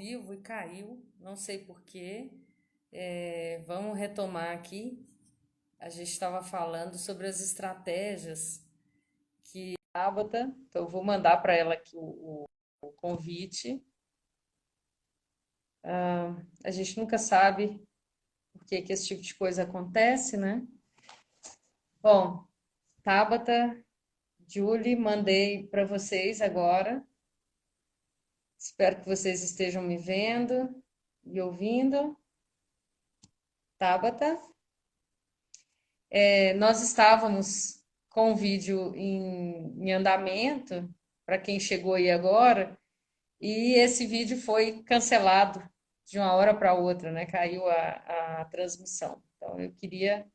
vivo e caiu, não sei por quê. Vamos retomar aqui. A gente estava falando sobre as estratégias que a Tabata, então eu vou mandar para ela aqui o convite. A gente nunca sabe por que esse tipo de coisa acontece, né? Bom, Tabata, Julie, mandei para vocês agora. Espero que vocês estejam me vendo e ouvindo. Tabata. Nós estávamos com o vídeo em andamento, para quem chegou aí agora, e esse vídeo foi cancelado de uma hora para outra, né? Caiu a transmissão. Então, eu queria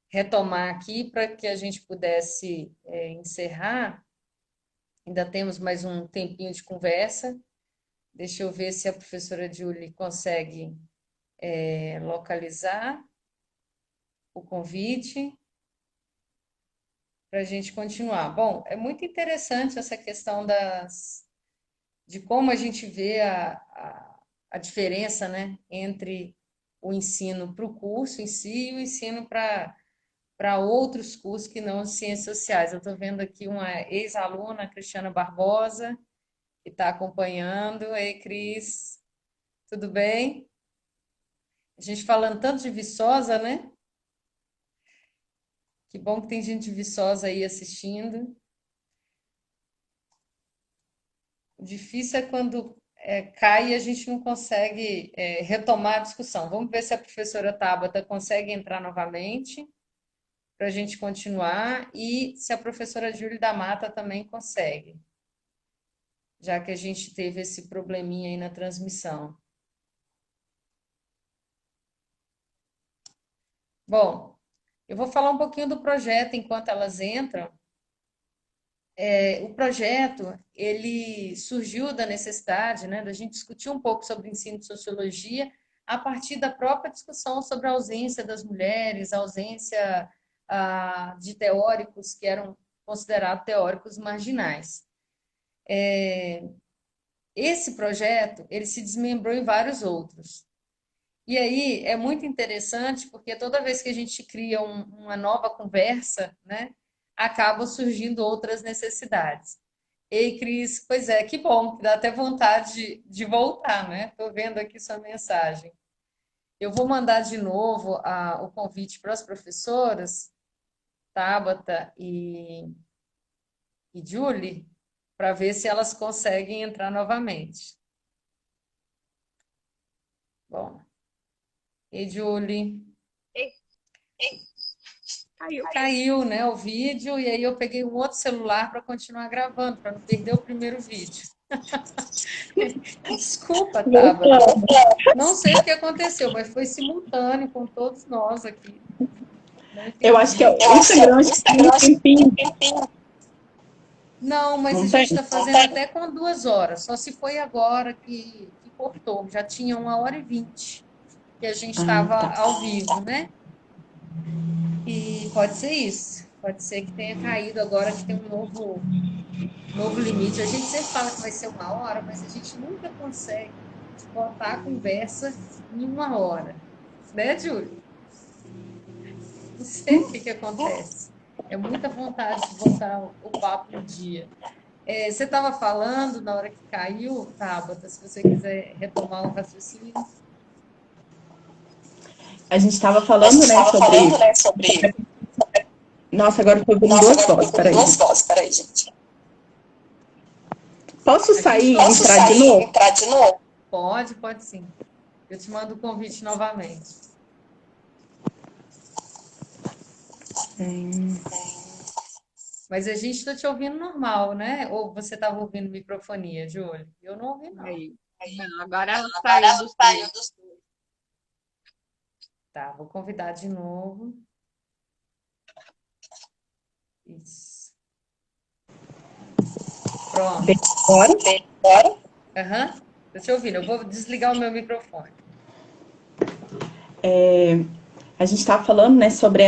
retomar aqui para que a gente pudesse encerrar. Ainda temos mais um tempinho de conversa. Deixa eu ver se a professora Julie consegue localizar o convite para a gente continuar. Bom, é muito interessante essa questão de como a gente vê a diferença, né, entre o ensino para o curso em si e o ensino para outros cursos que não ciências sociais. Eu estou vendo aqui uma ex-aluna, Cristiana Barbosa, que está acompanhando. Ei, Cris, tudo bem? A gente falando tanto de Viçosa, né? Que bom que tem gente de Viçosa aí assistindo. O difícil é quando cai e a gente não consegue retomar a discussão. Vamos ver se a professora Tabata consegue entrar novamente para a gente continuar e se a professora Júlia da Mata também consegue, já que a gente teve esse probleminha aí na transmissão. Bom, eu vou falar um pouquinho do projeto enquanto elas entram. O projeto, ele surgiu da necessidade, né, da gente discutir um pouco sobre o ensino de sociologia a partir da própria discussão sobre a ausência das mulheres, a ausência de teóricos que eram considerados teóricos marginais. Esse projeto, ele se desmembrou em vários outros. E aí é muito interessante porque toda vez que a gente cria uma nova conversa, né, acabam surgindo outras necessidades. Ei, Cris, pois é, que bom, que dá até vontade de voltar, né? Estou vendo aqui sua mensagem. Eu vou mandar de novo o convite para as professoras, Tabata e Julie, para ver se elas conseguem entrar novamente. Bom, e Julie? Ei, caiu. Caiu, né, o vídeo, e aí eu peguei um outro celular para continuar gravando, para não perder o primeiro vídeo. Desculpa, Tabata. Não sei o que aconteceu, mas foi simultâneo com todos nós aqui. Não Eu acho que é entendi. o Instagram, acho que tem um tempinho. Não, mas a Não gente tem? está fazendo até com 2 horas. Só se foi agora que cortou. Já tinha 1h20 que a gente Ah, estava tá. ao vivo, né? E pode ser isso. Pode ser que tenha caído agora que tem um novo limite. A gente sempre fala que vai ser 1 hora, mas a gente nunca consegue botar a conversa em 1 hora. Né, Júlio? Não sei o que acontece. É muita vontade de botar o papo no dia. Você estava falando na hora que caiu, Tabata, se você quiser retomar o raciocínio. A gente estava falando, né, sobre... Nossa, agora eu tô ouvindo duas vozes, peraí. Gente. Posso sair e entrar de novo? Pode sim. Eu te mando o convite novamente. Mas a gente está te ouvindo normal, né? Ou você estava ouvindo microfonia, Júlio? Eu não ouvi, não. Aí. Não, agora ela saiu do sul. Tá, vou convidar de novo. Isso. Pronto. Bora? Aham. Tô te ouvindo. Eu vou desligar o meu microfone. A gente estava falando, né, sobre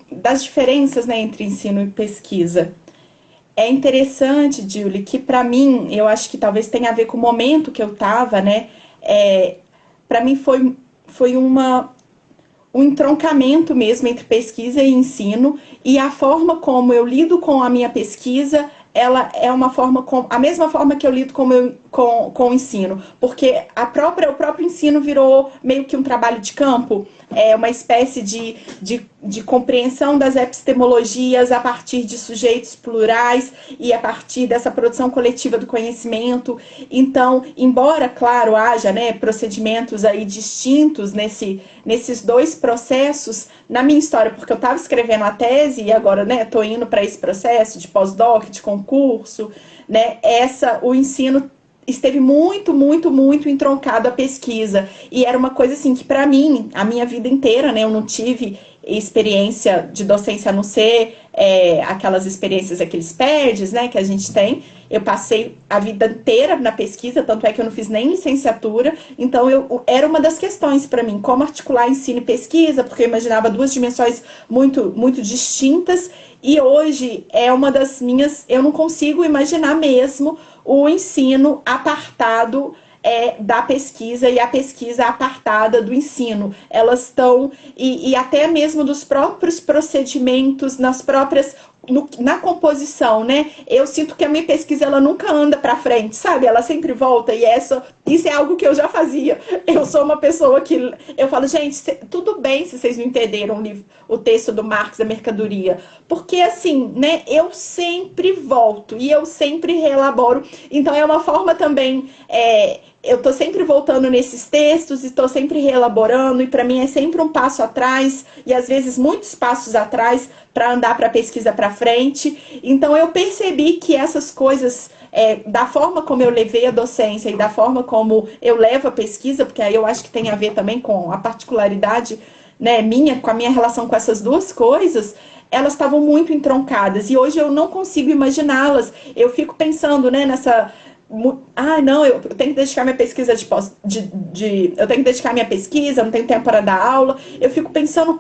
das diferenças, né, entre ensino e pesquisa. é interessante, Julie, que para mim, eu acho que talvez tenha a ver com o momento que eu estava, né? Para mim foi um entroncamento mesmo entre pesquisa e ensino, e a forma como eu lido com a minha pesquisa, ela é uma forma com a mesma forma que eu lido com o ensino, porque o próprio ensino virou meio que um trabalho de campo, é uma espécie de compreensão das epistemologias a partir de sujeitos plurais e a partir dessa produção coletiva do conhecimento. Então, embora, claro, haja, né, procedimentos aí distintos nesses dois processos, na minha história, porque eu estava escrevendo a tese e agora, né, estou indo para esse processo de pós-doc, de concurso, né, o ensino esteve muito, muito, muito entroncado à pesquisa. E era uma coisa assim que, para mim, a minha vida inteira, né, eu não tive experiência de docência a não ser aquelas experiências, aqueles PERDs, né, que a gente tem. Eu passei a vida inteira na pesquisa, tanto é que eu não fiz nem licenciatura. Então, era uma das questões para mim, como articular ensino e pesquisa, porque eu imaginava duas dimensões muito, muito distintas. E hoje é uma das minhas... Eu não consigo imaginar mesmo o ensino apartado da pesquisa e a pesquisa apartada do ensino. Elas estão, e até mesmo dos próprios procedimentos, na composição, né? Eu sinto que a minha pesquisa ela nunca anda para frente, sabe? Ela sempre volta e isso é algo que eu já fazia. Eu sou uma pessoa que eu falo, gente, tudo bem se vocês não entenderam o texto do Marx da Mercadoria, porque assim, né? Eu sempre volto e eu sempre reelaboro. Então é uma forma também eu estou sempre voltando nesses textos e estou sempre reelaborando, e para mim é sempre um passo atrás, e às vezes muitos passos atrás, para andar para a pesquisa para frente. Então eu percebi que essas coisas, da forma como eu levei a docência e da forma como eu levo a pesquisa, porque aí eu acho que tem a ver também com a particularidade, né, com a minha relação com essas duas coisas, elas estavam muito entroncadas, e hoje eu não consigo imaginá-las. Eu fico pensando, né, não, eu tenho que dedicar minha pesquisa eu tenho que dedicar minha pesquisa, não tenho tempo para dar aula. Eu fico pensando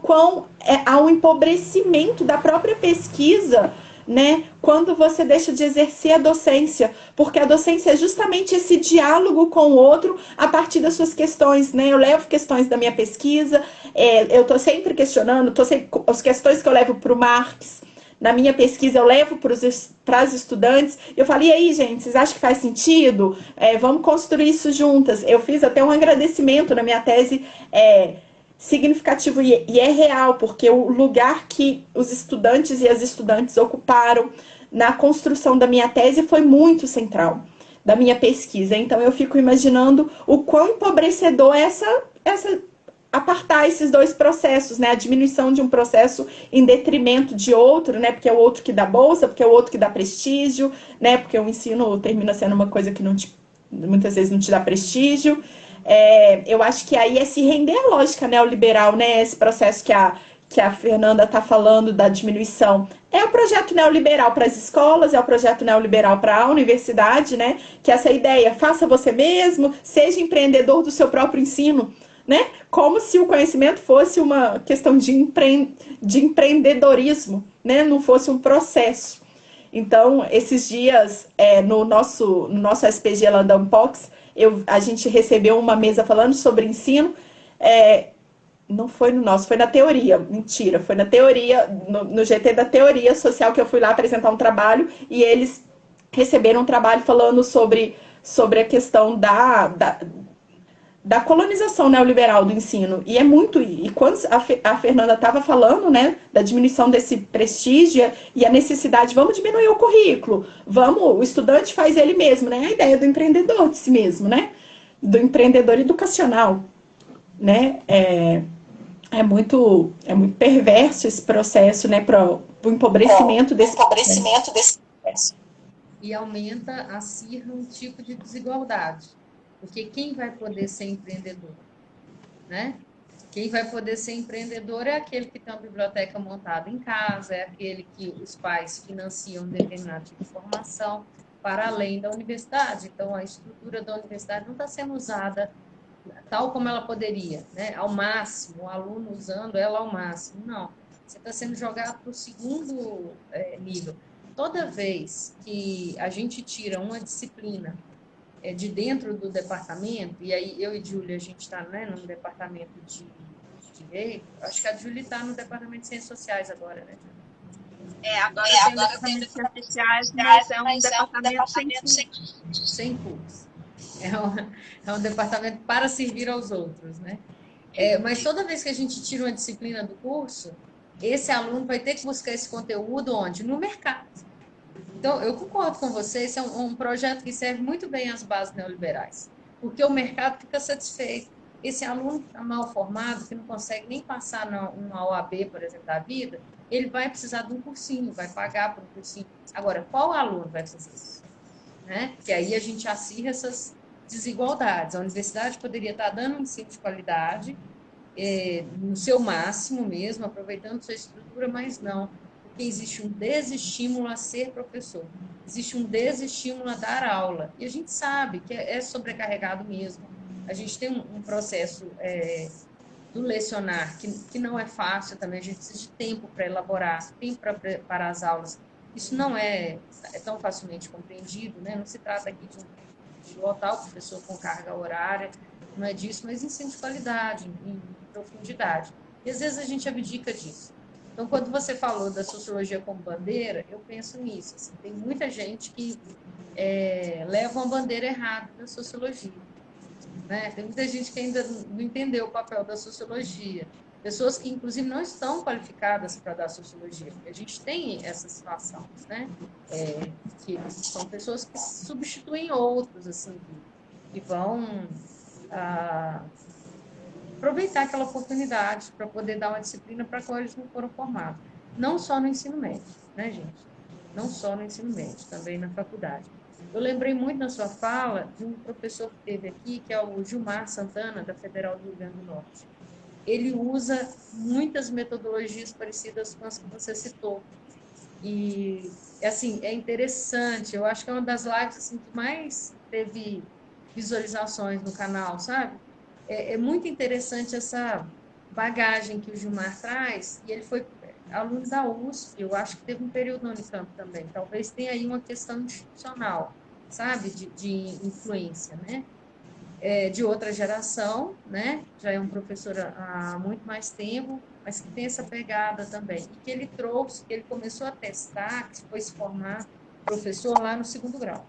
há um empobrecimento da própria pesquisa, né? Quando você deixa de exercer a docência, porque a docência é justamente esse diálogo com o outro a partir das suas questões, né? Eu levo questões da minha pesquisa, eu estou sempre questionando, as questões que eu levo para o Marx. Na minha pesquisa, eu levo para as estudantes. Eu falei, e aí, gente, vocês acham que faz sentido? Vamos construir isso juntas. Eu fiz até um agradecimento na minha tese significativo e é real, porque o lugar que os estudantes e as estudantes ocuparam na construção da minha tese foi muito central da minha pesquisa. Então, eu fico imaginando o quão empobrecedor essa apartar esses dois processos, né? A diminuição de um processo em detrimento de outro, né? Porque é o outro que dá bolsa, porque é o outro que dá prestígio, né? Porque o ensino termina sendo uma coisa que muitas vezes não te dá prestígio. Eu acho que aí é se render à lógica neoliberal, né? Esse processo que a Fernanda está falando da diminuição. É o projeto neoliberal para as escolas, é o projeto neoliberal para a universidade, né? Que é essa ideia, faça você mesmo, seja empreendedor do seu próprio ensino, né? Como se o conhecimento fosse uma questão de empreendedorismo, né? Não fosse um processo. Então, esses dias, no nosso SPG lá da Unpox, a gente recebeu uma mesa falando sobre ensino. Não foi no nosso, foi na teoria. Mentira, foi na teoria, no GT da teoria social, que eu fui lá apresentar um trabalho e eles receberam um trabalho falando sobre a questão da colonização neoliberal do ensino. E é muito. E quando a Fernanda estava falando, né, da diminuição desse prestígio e a necessidade, vamos diminuir o currículo, o estudante faz ele mesmo, né? A ideia do empreendedor de si mesmo, né? Do empreendedor educacional, né? É muito perverso esse processo, né, para o empobrecimento desse processo. E aumenta, acirra um tipo de desigualdade. Porque quem vai poder ser empreendedor? Né? Quem vai poder ser empreendedor é aquele que tem uma biblioteca montada em casa, é aquele que os pais financiam determinado tipo de formação para além da universidade. Então, a estrutura da universidade não está sendo usada tal como ela poderia, né? Ao máximo, o aluno usando ela ao máximo. Não, você está sendo jogado para o segundo nível. toda vez que a gente tira uma disciplina de dentro do departamento, e aí eu e Júlia, a gente está, né, no departamento de direito, acho que a Júlia está no departamento de ciências sociais agora, né, Júlia? Agora tem o departamento de ciências sociais, mas é um departamento sem curso. Sem curso. É um departamento para servir aos outros, né? Mas toda vez que a gente tira uma disciplina do curso, esse aluno vai ter que buscar esse conteúdo onde? No mercado. Então, eu concordo com você, esse é um projeto que serve muito bem às bases neoliberais, porque o mercado fica satisfeito. Esse aluno que está mal formado, que não consegue nem passar numa OAB, por exemplo, da vida, ele vai precisar de um cursinho, vai pagar por um cursinho. Agora, qual aluno vai fazer isso? Né? Que aí a gente acirra essas desigualdades. A universidade poderia estar dando um ensino de qualidade, no seu máximo mesmo, aproveitando sua estrutura, mas não, porque existe um desestímulo a ser professor, existe um desestímulo a dar aula, e a gente sabe que é sobrecarregado mesmo. A gente tem um processo do lecionar que não é fácil também, a gente precisa de tempo para elaborar, tempo para preparar as aulas. Isso não é tão facilmente compreendido, né? Não se trata aqui de lotar o professor com carga horária, não é disso, mas ensino de qualidade, em profundidade. E às vezes a gente abdica disso. Então, quando você falou da sociologia como bandeira, eu penso nisso. Assim, tem muita gente que leva uma bandeira errada da sociologia. Né? Tem muita gente que ainda não entendeu o papel da sociologia. Pessoas que, inclusive, não estão qualificadas para dar sociologia. Porque a gente tem essa situação, né? Que são pessoas que substituem outros, assim, que vão aproveitar aquela oportunidade para poder dar uma disciplina para a qual eles não foram formados. Não só no ensino médio, né, gente? Não só no ensino médio, também na faculdade. Eu lembrei muito na sua fala de um professor que teve aqui, que é o Gilmar Santana, da Federal do Rio Grande do Norte. Ele usa muitas metodologias parecidas com as que você citou. E, assim, é interessante. Eu acho que é uma das lives assim, que mais teve visualizações no canal, sabe? É muito interessante essa bagagem que o Gilmar traz, e ele foi aluno da USP, eu acho que teve um período no Unicamp também, talvez tenha aí uma questão institucional, sabe, de influência, né? De outra geração, né? Já é um professor há muito mais tempo, mas que tem essa pegada também, e que ele trouxe, que ele começou a testar, que foi se formar professor lá no segundo grau.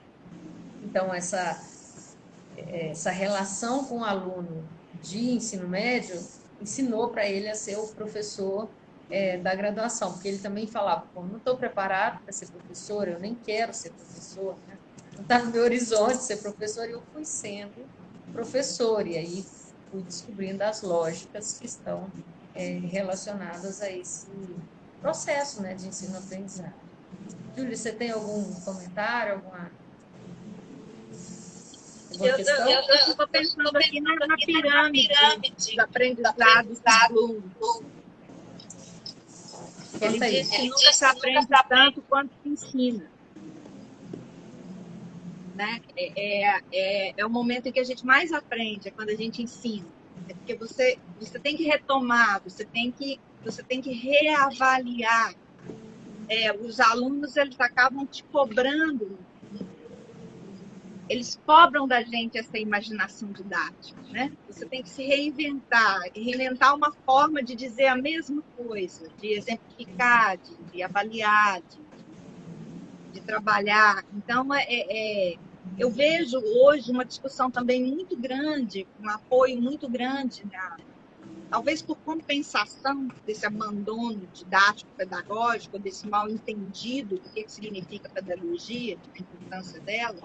Então, essa relação com o aluno de ensino médio ensinou para ele a ser o professor da graduação, porque ele também falava, pô, não estou preparado para ser professor, eu nem quero ser professor, né? Não está no meu horizonte ser professor, e eu fui sendo professor, e aí fui descobrindo as lógicas que estão relacionadas a esse processo, né, de ensino-aprendizagem. Júlia, você tem algum comentário, alguma questão? Eu estou pensando aqui na pirâmide dos aprendizados do Bloom. Ele diz que nunca se aprende tanto quanto se ensina. Né? É o momento em que a gente mais aprende, é quando a gente ensina. É porque você tem que retomar, você tem que reavaliar. Os alunos, eles acabam te cobrando. Eles cobram da gente essa imaginação didática, né? Você tem que se reinventar uma forma de dizer a mesma coisa, de exemplificar, de avaliar, de trabalhar. Então, eu vejo hoje uma discussão também muito grande, um apoio muito grande, talvez por compensação desse abandono didático-pedagógico, desse mal entendido do que significa pedagogia, a importância dela,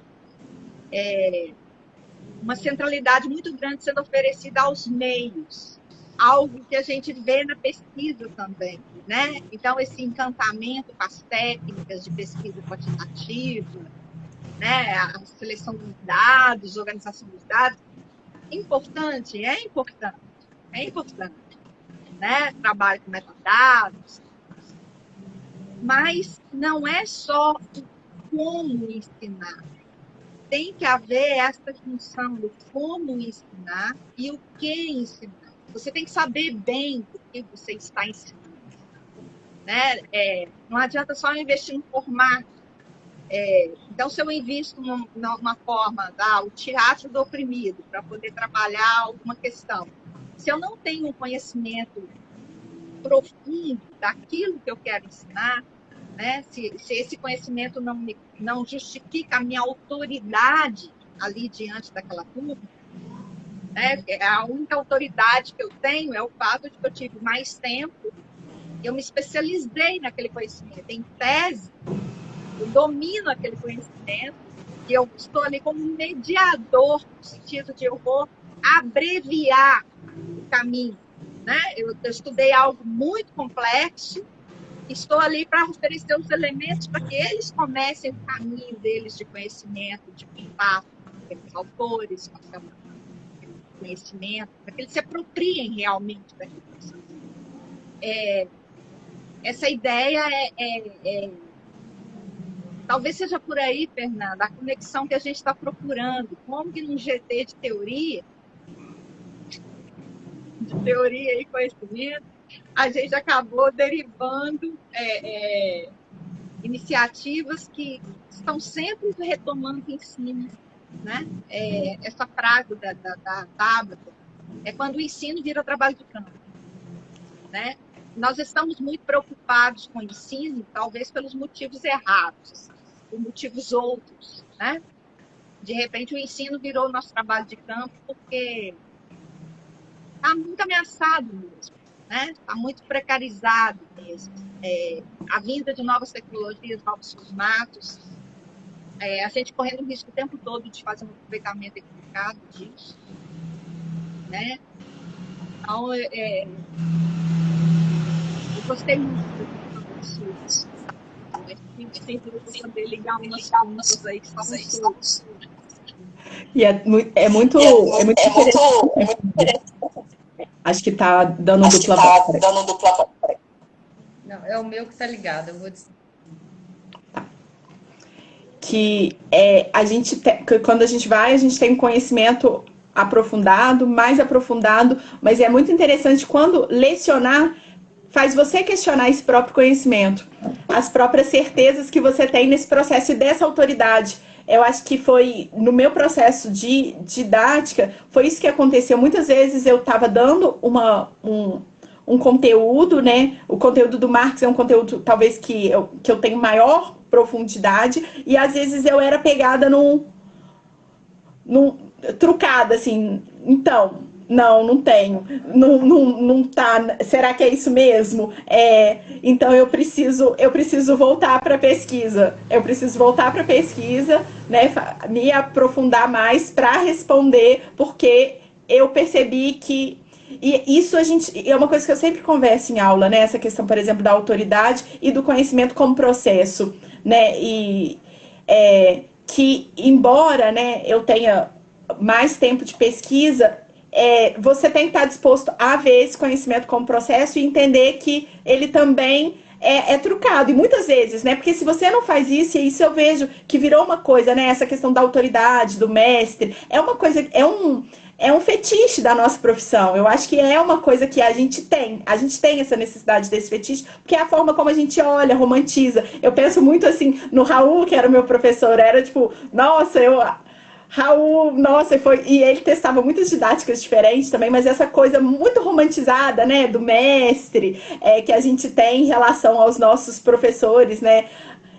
uma centralidade muito grande sendo oferecida aos meios, algo que a gente vê na pesquisa também, né? Então, esse encantamento com as técnicas de pesquisa quantitativa, né? A seleção dos dados, organização dos dados, é importante, né? Trabalho com metadados, mas não é só como ensinar. Tem que haver essa função do como ensinar e o que ensinar. Você tem que saber bem o que você está ensinando. Né? Não adianta só investir em formato. Então, se eu invisto numa forma, o teatro do oprimido, para poder trabalhar alguma questão, se eu não tenho um conhecimento profundo daquilo que eu quero ensinar, né? Se esse conhecimento não justifica a minha autoridade ali diante daquela turma, né? A única autoridade que eu tenho é o fato de que eu tive mais tempo, eu me especializei naquele conhecimento. Em tese, eu domino aquele conhecimento e eu estou ali como mediador, no sentido de eu vou abreviar o caminho, né? Eu estudei algo muito complexo, estou ali para oferecer os elementos para que eles comecem o caminho deles de conhecimento, de contato com aqueles autores, com aquele conhecimento, para que eles se apropriem realmente daquilo. Essa ideia talvez seja por aí, Fernanda, a conexão que a gente está procurando. Como que num GT de teoria e conhecimento, a gente acabou derivando iniciativas que estão sempre retomando o ensino, né? Essa frase da Tabata é quando o ensino vira trabalho de campo, né? Nós estamos muito preocupados com o ensino, talvez pelos motivos errados, por motivos outros, né? De repente, o ensino virou nosso trabalho de campo porque está muito ameaçado mesmo, né? Está muito precarizado mesmo. A vinda de novas tecnologias, novos formatos, a gente correndo o risco o tempo todo de fazer um aproveitamento equivocado disso, né? Então, eu gostei muito disso. Sempre poder ligar umas pontas aí que estavam soltas. E é muito interessante. Acho que está dando dupla. Não, é o meu que está ligado, eu vou dizer. Quando a gente tem um conhecimento aprofundado, mais aprofundado, mas é muito interessante quando lecionar faz você questionar esse próprio conhecimento, as próprias certezas que você tem nesse processo e dessa autoridade. Eu acho que foi, no meu processo de didática, foi isso que aconteceu. Muitas vezes eu estava dando um conteúdo, né? O conteúdo do Marx é um conteúdo, talvez, que eu tenho maior profundidade, e às vezes eu era pegada trucada, assim, então, não tenho, não tá, será que é isso mesmo? Então eu preciso voltar para pesquisa, né, me aprofundar mais para responder, porque eu percebi que e isso é uma coisa que eu sempre converso em aula, né? Essa questão, por exemplo, da autoridade e do conhecimento como processo, né? Que embora, né, eu tenha mais tempo de pesquisa, você tem que estar disposto a ver esse conhecimento como processo e entender que ele também é trucado, e muitas vezes, né? Porque se você não faz isso, e isso eu vejo que virou uma coisa, né? Essa questão da autoridade, do mestre, é uma coisa, é um fetiche da nossa profissão. Eu acho que é uma coisa que a gente tem essa necessidade desse fetiche, porque é a forma como a gente olha, romantiza. Eu penso muito assim no Raul, que era o meu professor, era tipo, nossa, Raul, nossa, e ele testava muitas didáticas diferentes também, mas essa coisa muito romantizada, né, do mestre, que a gente tem em relação aos nossos professores, né?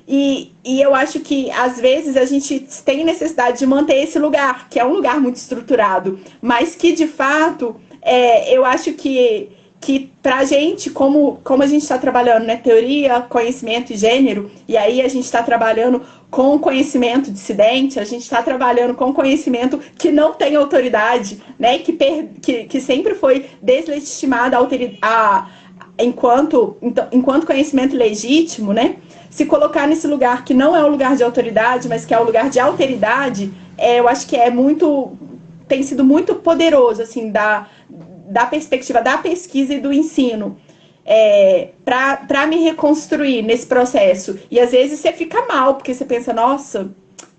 E eu acho que, às vezes, a gente tem necessidade de manter esse lugar, que é um lugar muito estruturado, mas que, de fato, eu acho que pra gente, como a gente está trabalhando, né, teoria, conhecimento e gênero, e aí a gente está trabalhando com conhecimento dissidente, a gente está trabalhando com conhecimento que não tem autoridade, né, que sempre foi deslegitimado enquanto conhecimento legítimo, né? Se colocar nesse lugar que não é um lugar de autoridade, mas que é um lugar de alteridade, eu acho que tem sido muito poderoso, assim, da perspectiva da pesquisa e do ensino, para me reconstruir nesse processo. E às vezes você fica mal, porque você pensa, nossa,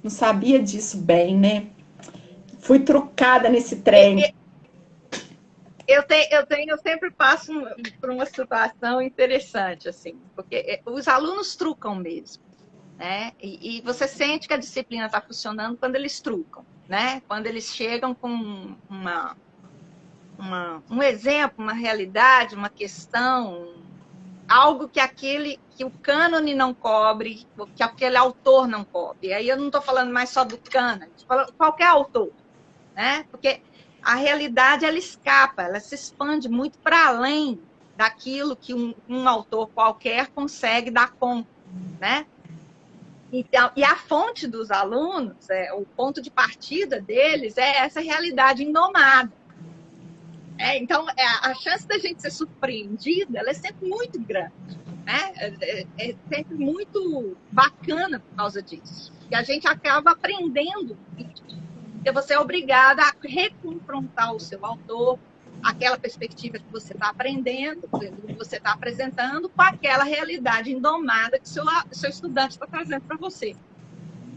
não sabia disso bem, né? Fui trucada nesse trem. Eu sempre passo por uma situação interessante, assim, porque os alunos trucam mesmo, né? E você sente que a disciplina está funcionando quando eles trucam, né? Quando eles chegam com um exemplo, uma realidade, uma questão, algo que o cânone não cobre, que aquele autor não cobre. E aí eu não estou falando mais só do cânone, estou falando qualquer autor, né? Porque a realidade, ela escapa, ela se expande muito para além daquilo que um autor qualquer consegue dar conta, né? Então, e a fonte dos alunos, o ponto de partida deles é essa realidade indomada. Então, a chance da gente ser surpreendida, ela é sempre muito grande, né? É sempre muito bacana por causa disso. E a gente acaba aprendendo, porque você é obrigada a reconfrontar o seu autor, aquela perspectiva que você está aprendendo, que você está apresentando, com aquela realidade indomada que o seu estudante está trazendo para você.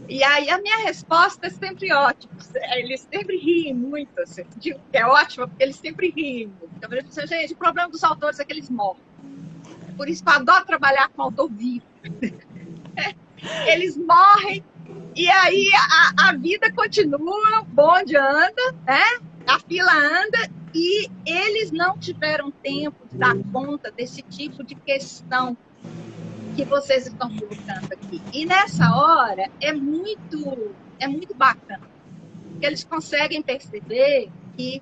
E aí a minha resposta é sempre ótima. Eles sempre riem muito, assim. Digo que é ótima, porque eles sempre riem. Então, eu digo, gente, o problema dos autores é que eles morrem. Por isso que eu adoro trabalhar com autor vivo. Eles morrem, e aí a vida continua, o bonde anda, né? A fila anda, e eles não tiveram tempo de dar conta desse tipo de questão que vocês estão colocando aqui. E nessa hora é muito bacana, porque eles conseguem perceber que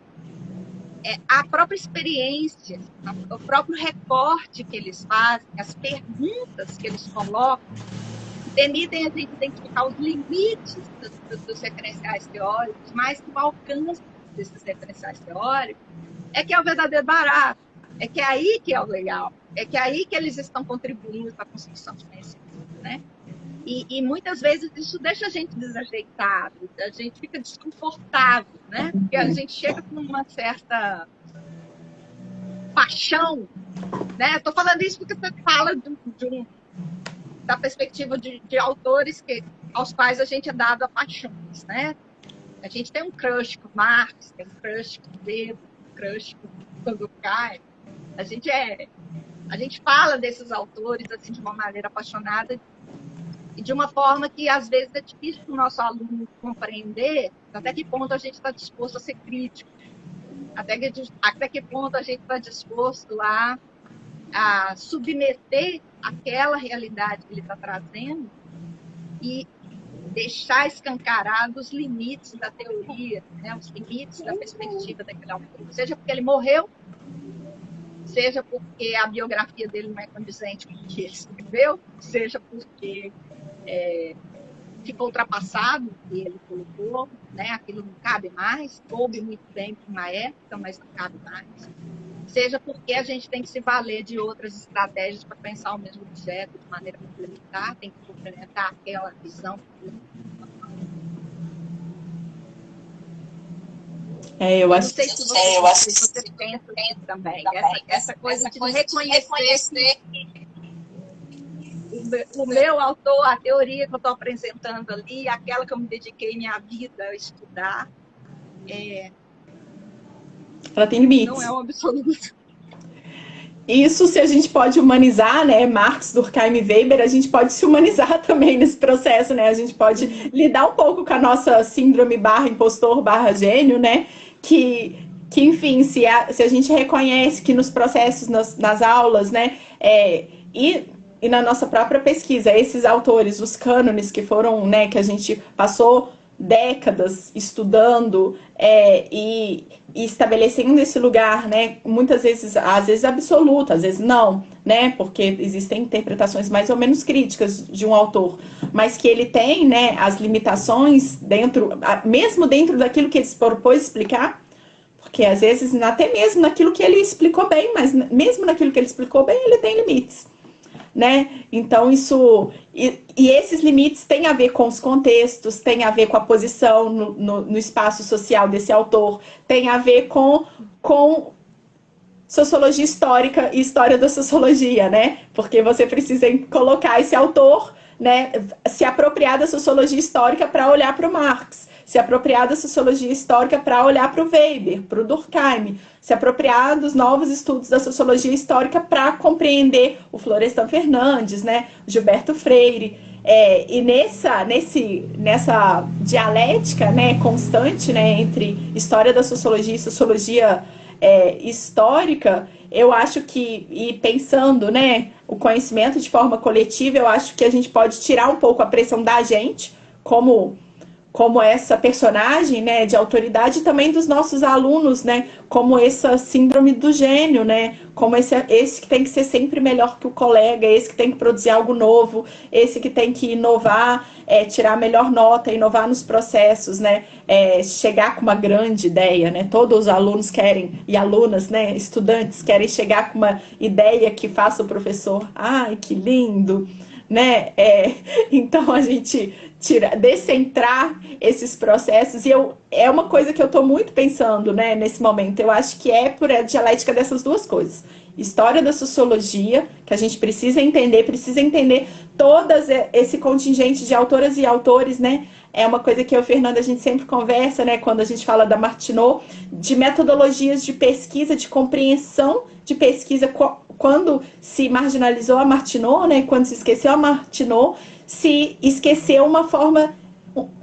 a própria experiência, o próprio recorte que eles fazem, as perguntas que eles colocam, permitem a gente identificar os limites dos referenciais teóricos, mais que o alcance desses referenciais teóricos, que é o verdadeiro barato, que é aí que é o legal, que é aí que eles estão contribuindo para a construção de conhecimento, né? E muitas vezes isso deixa a gente desajeitado, a gente fica desconfortável, né? Porque a gente chega com uma certa paixão, né? Estou falando isso porque você fala da perspectiva de autores aos quais a gente é dado a paixões, né? A gente tem um crush com Marx, tem um crush com Weber, um crush com Durkheim. A gente fala desses autores assim, de uma maneira apaixonada e de uma forma que, às vezes, é difícil para o nosso aluno compreender até que ponto a gente está disposto a ser crítico, até que ponto a gente está disposto a submeter aquela realidade que ele está trazendo e deixar escancarados os limites da teoria, né? Os limites da perspectiva daquele autor, seja porque ele morreu, seja porque a biografia dele não é condizente com o que ele escreveu, seja porque ficou ultrapassado o que ele colocou, né? Aquilo não cabe mais, coube muito bem para uma época, mas não cabe mais. Seja porque a gente tem que se valer de outras estratégias para pensar o mesmo objeto de maneira complementar, tem que complementar aquela visão. Eu acho não sei se você pensa também. Essa coisa de reconhecer o meu autor, a teoria que eu estou apresentando ali, aquela que eu me dediquei minha vida a estudar, ela tem limites. Não é um absoluto. Isso, se a gente pode humanizar, né, Marx, Durkheim e Weber, a gente pode se humanizar também nesse processo, né? A gente pode lidar um pouco com a nossa síndrome /impostor/gênio, né? Que enfim, se a gente reconhece que nos processos, nas aulas, né, e na nossa própria pesquisa, esses autores, os cânones que foram, né, que a gente passou décadas estudando e estabelecendo esse lugar, né, muitas vezes, às vezes absoluto, às vezes não, né, porque existem interpretações mais ou menos críticas de um autor, mas que ele tem, né, as limitações mesmo dentro daquilo que ele se propôs explicar, porque às vezes até mesmo naquilo que ele explicou bem, mas mesmo naquilo que ele explicou bem, ele tem limites, né? Então isso e esses limites têm a ver com os contextos, têm a ver com a posição no espaço social desse autor, tem a ver com sociologia histórica e história da sociologia, né? Porque você precisa colocar esse autor, né, se apropriar da sociologia histórica para olhar para o Marx, se apropriar da sociologia histórica para olhar para o Weber, para o Durkheim, se apropriar dos novos estudos da sociologia histórica para compreender o Florestan Fernandes, né, o Gilberto Freire. E nessa dialética, né, constante, né, entre história da sociologia e sociologia histórica, eu acho que, e pensando, né, o conhecimento de forma coletiva, eu acho que a gente pode tirar um pouco a pressão da gente, como essa personagem, né, de autoridade, e também dos nossos alunos, né, como essa síndrome do gênio, né, como esse que tem que ser sempre melhor que o colega, esse que tem que produzir algo novo, esse que tem que inovar, tirar a melhor nota, inovar nos processos, né, chegar com uma grande ideia, né, todos os alunos querem, e alunas, né, estudantes querem chegar com uma ideia que faça o professor, ai, que lindo, né, então a gente descentrar esses processos, e é uma coisa que eu estou muito pensando, né, nesse momento. Eu acho que é por a dialética dessas duas coisas. História da sociologia, que a gente precisa entender todo esse contingente de autoras e autores, né? É uma coisa que eu e o Fernando, a gente sempre conversa, né? Quando a gente fala da Martineau, de metodologias de pesquisa, de compreensão de pesquisa. Quando se marginalizou a Martineau, né? Quando se esqueceu a Martineau, se esqueceu uma forma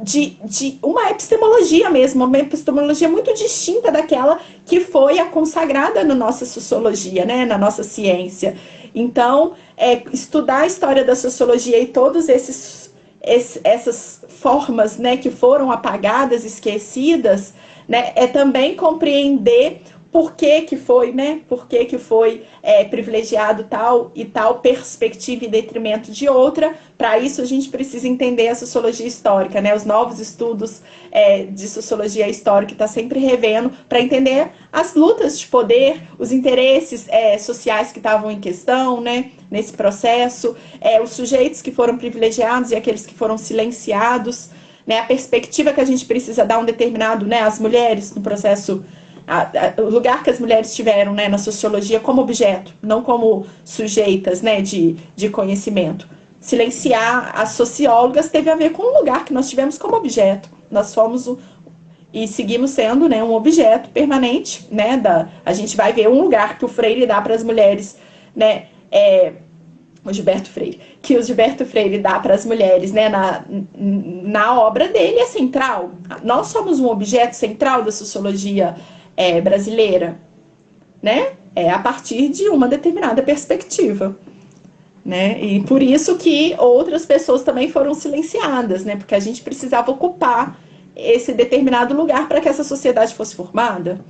de uma epistemologia mesmo, uma epistemologia muito distinta daquela que foi a consagrada na nossa sociologia, né, na nossa ciência. Então, estudar a história da sociologia e todos essas formas, né, que foram apagadas, esquecidas, né, é também compreender por que foi, né? Por que foi privilegiado tal e tal perspectiva em detrimento de outra. Para isso, a gente precisa entender a sociologia histórica, né? Os novos estudos de sociologia histórica está sempre revendo para entender as lutas de poder, os interesses sociais que estavam em questão, né? Nesse processo, os sujeitos que foram privilegiados e aqueles que foram silenciados, né? A perspectiva que a gente precisa dar a um determinado, né? As mulheres no processo, o lugar que as mulheres tiveram, né, na sociologia como objeto, não como sujeitas, né, de conhecimento. Silenciar as sociólogas teve a ver com o lugar que nós tivemos como objeto. Nós fomos e seguimos sendo, né, um objeto permanente, né, a gente vai ver um lugar que o Freire dá para as mulheres, né, o Gilberto Freire dá para as mulheres, né, na obra dele é central. Nós somos um objeto central da sociologia brasileira, né? A partir de uma determinada perspectiva, né? E por isso que outras pessoas também foram silenciadas, né? Porque a gente precisava ocupar esse determinado lugar para que essa sociedade fosse formada,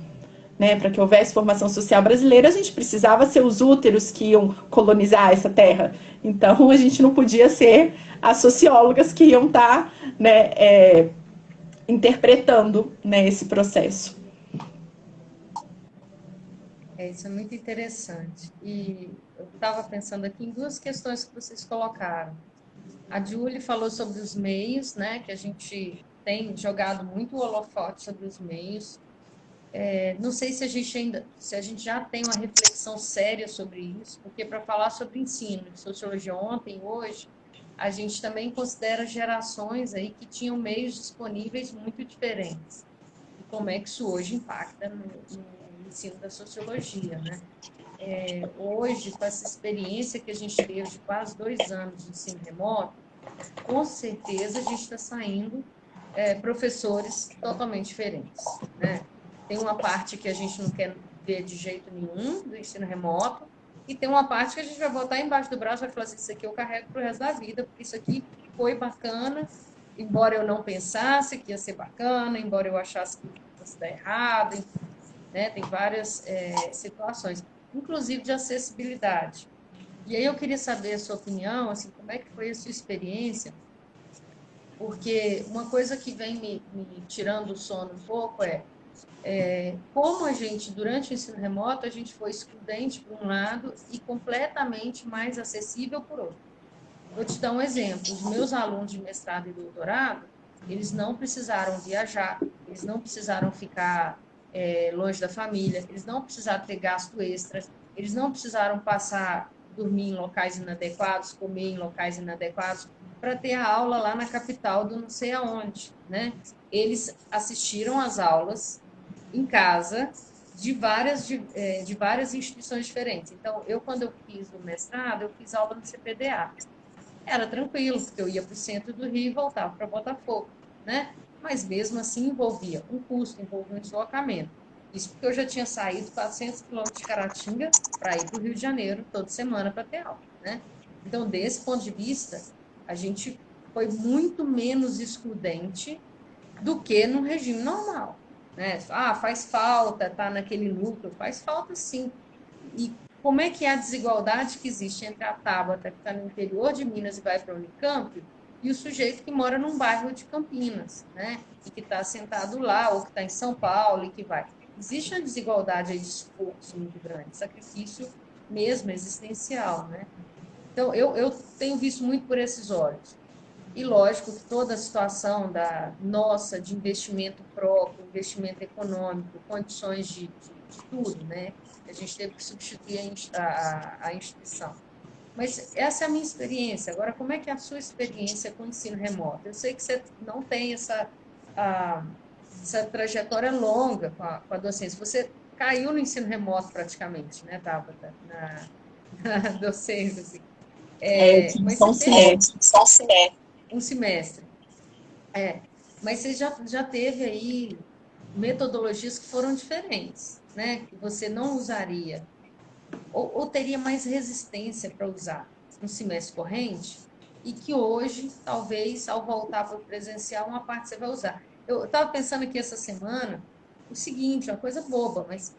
né? Para que houvesse formação social brasileira, a gente precisava ser os úteros que iam colonizar essa terra. Então, a gente não podia ser as sociólogas que iam estar, né, interpretando, né, esse processo. Isso é muito interessante. E eu estava pensando aqui em duas questões que vocês colocaram. A Julie falou sobre os meios, né? Que a gente tem jogado muito o holofote sobre os meios. Não sei se a gente já tem uma reflexão séria sobre isso, porque para falar sobre ensino de sociologia ontem e hoje, a gente também considera gerações aí que tinham meios disponíveis muito diferentes. E como é que isso hoje impacta no ensino da sociologia, né? Hoje, com essa experiência que a gente teve de quase 2 anos de ensino remoto, com certeza a gente está saindo professores totalmente diferentes, né? Tem uma parte que a gente não quer ver de jeito nenhum do ensino remoto, e tem uma parte que a gente vai botar embaixo do braço e vai falar assim, isso aqui eu carrego para o resto da vida, porque isso aqui foi bacana, embora eu não pensasse que ia ser bacana, embora eu achasse que fosse dar errado, né? Tem várias situações, inclusive de acessibilidade. E aí eu queria saber a sua opinião, assim, como é que foi a sua experiência, porque uma coisa que vem me tirando o sono um pouco como a gente, durante o ensino remoto, a gente foi excludente por um lado e completamente mais acessível por outro. Vou te dar um exemplo. Os meus alunos de mestrado e doutorado, eles não precisaram viajar, eles não precisaram ficar longe da família, eles não precisaram ter gasto extra, eles não precisaram dormir em locais inadequados, comer em locais inadequados, para ter a aula lá na capital do não sei aonde, né? Eles assistiram às aulas em casa de várias instituições diferentes. Então, quando eu fiz o mestrado, eu fiz aula no CPDA. era tranquilo, porque eu ia para o centro do Rio e voltava para Botafogo, né? Mas mesmo assim envolvia um custo, envolvia um deslocamento. Isso porque eu já tinha saído 400 quilômetros de Caratinga para ir para o Rio de Janeiro toda semana para ter aula, né? Então, desse ponto de vista, a gente foi muito menos excludente do que no regime normal, né? Ah, faz falta, tá naquele núcleo, faz falta sim. E como é que é a desigualdade que existe entre a Tabata, que está no interior de Minas e vai para a Unicamp, e o sujeito que mora num bairro de Campinas, né? E que está sentado lá, ou que está em São Paulo e que vai. Existe uma desigualdade aí de esforço muito grande, sacrifício mesmo existencial, né? Então, eu tenho visto muito por esses olhos. E lógico que toda a situação da nossa de investimento próprio, investimento econômico, condições de tudo, né? A gente teve que substituir a instituição. Mas essa é a minha experiência. Agora, como é que é a sua experiência com o ensino remoto? Eu sei que você não tem essa trajetória longa com a docência. Você caiu no ensino remoto praticamente, né, Tabata? Na docência, assim. Mas São você teve só semestre. um semestre. Mas você já teve aí metodologias que foram diferentes, né? Que você não usaria, ou teria mais resistência para usar no semestre corrente, e que hoje, talvez, ao voltar para o presencial, uma parte você vai usar. Eu estava pensando aqui essa semana o seguinte, uma coisa boba, mas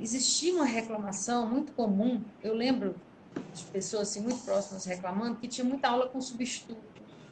existia uma reclamação muito comum, eu lembro de pessoas assim, muito próximas reclamando, que tinha muita aula com substituto.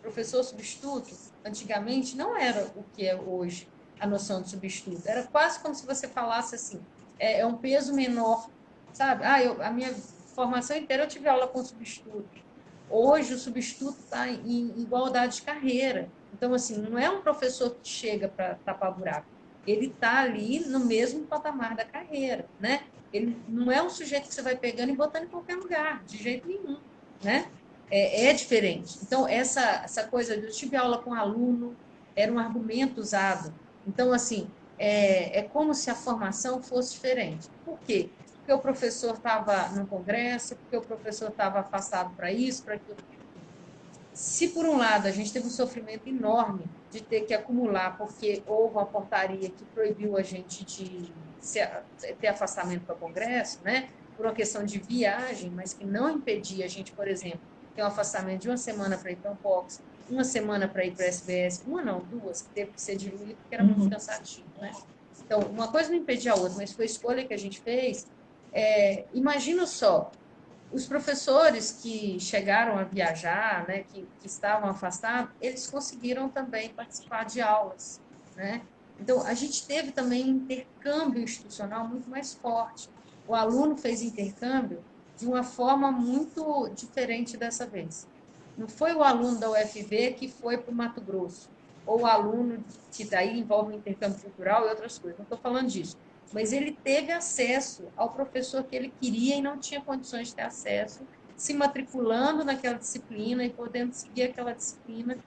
Professor substituto, antigamente, não era o que é hoje a noção de substituto. Era quase como se você falasse assim, é um peso menor, sabe? A minha formação inteira eu tive aula com substituto. Hoje o substituto está em igualdade de carreira. Então, assim, não é um professor que chega para tapar buraco. Ele está ali no mesmo patamar da carreira, né? Ele não é um sujeito que você vai pegando e botando em qualquer lugar, de jeito nenhum, né? É diferente. Então, essa coisa de eu tive aula com aluno era um argumento usado. Então, assim, é como se a formação fosse diferente. Por quê? Porque o professor estava no congresso, porque o professor estava afastado para isso, para aquilo. Se, por um lado, a gente teve um sofrimento enorme de ter que acumular, porque houve uma portaria que proibiu a gente de ter afastamento para o Congresso, né? Por uma questão de viagem, mas que não impedia a gente, por exemplo, ter um afastamento de uma semana para ir para o Ampox, uma semana para ir para a SBS, uma não, duas, que teve que ser diluído porque era muito cansativo, né? Então, uma coisa não impedia a outra, mas foi a escolha que a gente fez. Imagina só, os professores que chegaram a viajar, né, que estavam afastados, eles conseguiram também participar de aulas, né? Então, a gente teve também um intercâmbio institucional muito mais forte. O aluno fez intercâmbio de uma forma muito diferente dessa vez. Não foi o aluno da UFV que foi para o Mato Grosso, ou o aluno que daí envolve o intercâmbio cultural e outras coisas, não estou falando disso. Mas ele teve acesso ao professor que ele queria e não tinha condições de ter acesso, se matriculando naquela disciplina e podendo seguir aquela disciplina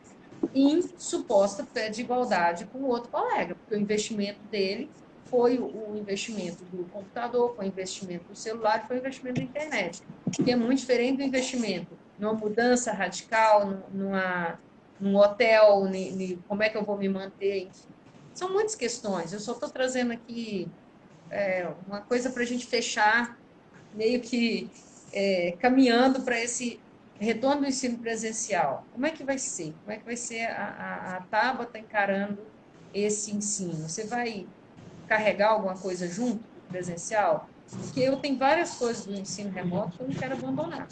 em suposta pé de igualdade com o outro colega, porque o investimento dele foi o investimento do computador, foi o investimento do celular, foi o investimento da internet, que é muito diferente do investimento numa mudança radical, num hotel, como é que eu vou me manter, enfim. São muitas questões, eu só estou trazendo aqui uma coisa para a gente fechar, meio que caminhando para esse retorno do ensino presencial. Como é que vai ser? Como é que vai ser a Tabata encarando esse ensino? Você vai carregar alguma coisa junto do presencial? Porque eu tenho várias coisas do ensino remoto que eu não quero abandonar.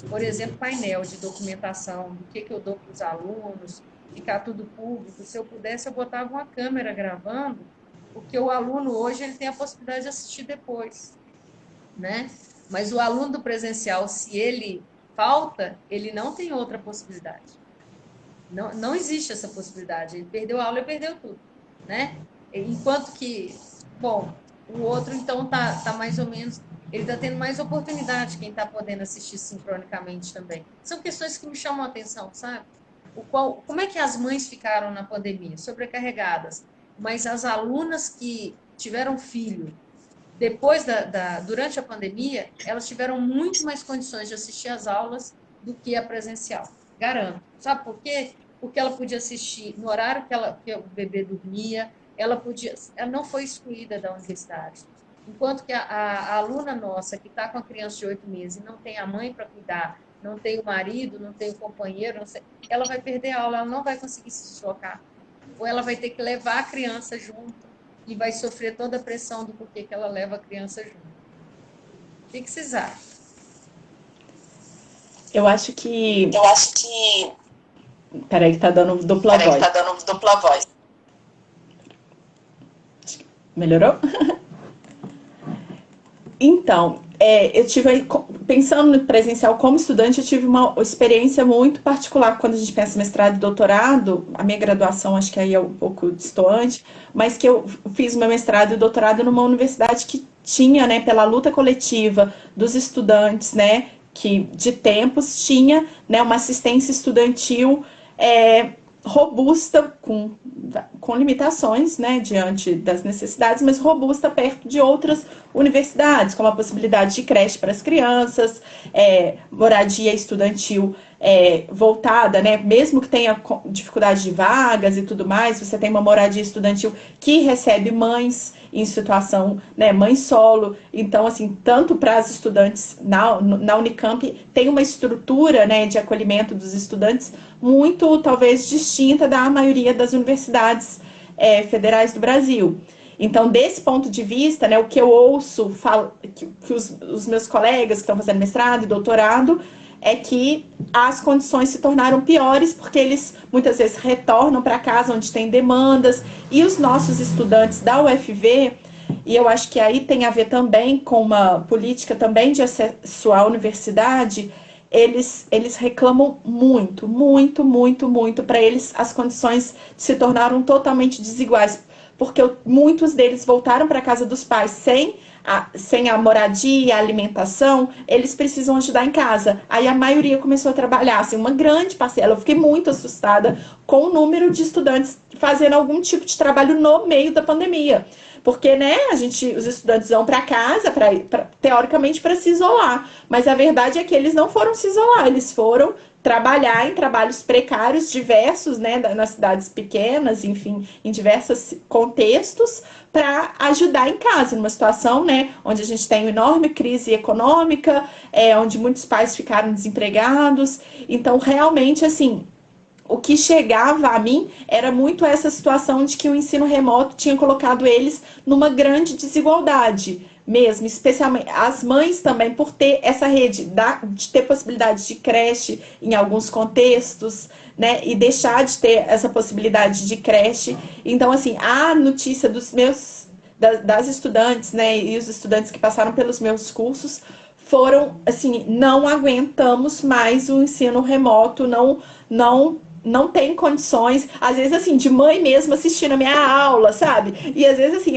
Por exemplo, painel de documentação, do que eu dou para os alunos, ficar tudo público. Se eu pudesse, eu botava uma câmera gravando, porque o aluno hoje ele tem a possibilidade de assistir depois, né? Mas o aluno do presencial, se ele falta, ele não tem outra possibilidade. Não existe essa possibilidade. Ele perdeu a aula e perdeu tudo, né? Enquanto que, bom, o outro então tá mais ou menos, ele está tendo mais oportunidade, quem está podendo assistir sincronicamente também. São questões que me chamam a atenção, sabe? Como é que as mães ficaram na pandemia? Sobrecarregadas. Mas as alunas que tiveram filho depois durante a pandemia, elas tiveram muito mais condições de assistir às aulas do que a presencial. Garanto. Sabe por quê? Porque ela podia assistir no horário que o bebê dormia, ela não foi excluída da universidade. Enquanto que a aluna nossa, que está com a criança de 8 meses e não tem a mãe para cuidar, não tem o marido, não tem o companheiro, ela vai perder a aula, ela não vai conseguir se deslocar. Ou ela vai ter que levar a criança junto e vai sofrer toda a pressão do porquê que ela leva a criança junto. O que vocês acham? Eu acho que... Peraí, que tá dando dupla voz. Melhorou? Então, eu tive, pensando no presencial como estudante, eu tive uma experiência muito particular quando a gente pensa em mestrado e doutorado. A minha graduação, acho que aí é um pouco distoante, mas que eu fiz meu mestrado e doutorado numa universidade que tinha, né, pela luta coletiva dos estudantes, né, que de tempos tinha, né, uma assistência estudantil robusta, com limitações, né, diante das necessidades, mas robusta perto de outras universidades, como a possibilidade de creche para as crianças, moradia estudantil voltada, né, mesmo que tenha dificuldade de vagas e tudo mais, você tem uma moradia estudantil que recebe mães em situação, né, mãe solo. Então, assim, tanto para os estudantes na Unicamp, tem uma estrutura, né, de acolhimento dos estudantes muito, talvez, distinta da maioria das universidades federais do Brasil. Então, desse ponto de vista, né, o que eu ouço, que os meus colegas que estão fazendo mestrado e doutorado, é que as condições se tornaram piores, porque eles muitas vezes retornam para casa onde tem demandas, e os nossos estudantes da UFV, e eu acho que aí tem a ver também com uma política também de acesso à universidade, eles reclamam muito, muito, muito, muito. Para eles as condições se tornaram totalmente desiguais, porque muitos deles voltaram para a casa dos pais sem a moradia, a alimentação, eles precisam ajudar em casa. Aí a maioria começou a trabalhar, assim, uma grande parcela. Eu fiquei muito assustada com o número de estudantes fazendo algum tipo de trabalho no meio da pandemia. Porque, né, os estudantes vão para casa, teoricamente, para se isolar. Mas a verdade é que eles não foram se isolar, eles foram trabalhar em trabalhos precários diversos, né, nas cidades pequenas, enfim, em diversos contextos, para ajudar em casa, numa situação, né, onde a gente tem uma enorme crise econômica, onde muitos pais ficaram desempregados. Então, realmente, assim, o que chegava a mim era muito essa situação de que o ensino remoto tinha colocado eles numa grande desigualdade mesmo, especialmente as mães também, por ter essa rede, de ter possibilidade de creche em alguns contextos, né, e deixar de ter essa possibilidade de creche. Então, assim, a notícia das estudantes, né, e os estudantes que passaram pelos meus cursos foram, assim, não aguentamos mais o ensino remoto, não tem condições, às vezes, assim, de mãe mesmo assistindo a minha aula, sabe? E às vezes, assim,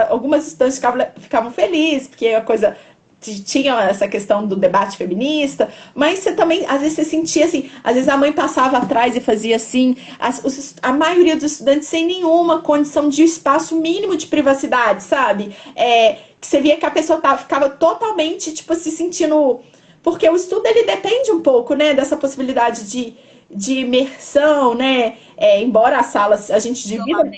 algumas estudantes ficavam felizes, porque a coisa tinha essa questão do debate feminista, mas você também, às vezes, você sentia, assim, às vezes a mãe passava atrás e fazia assim, a maioria dos estudantes sem nenhuma condição de espaço mínimo de privacidade, sabe? Que você via que a pessoa ficava totalmente, tipo, se sentindo... Porque o estudo, ele depende um pouco, né, dessa possibilidade de imersão, né? Embora as salas a gente divida.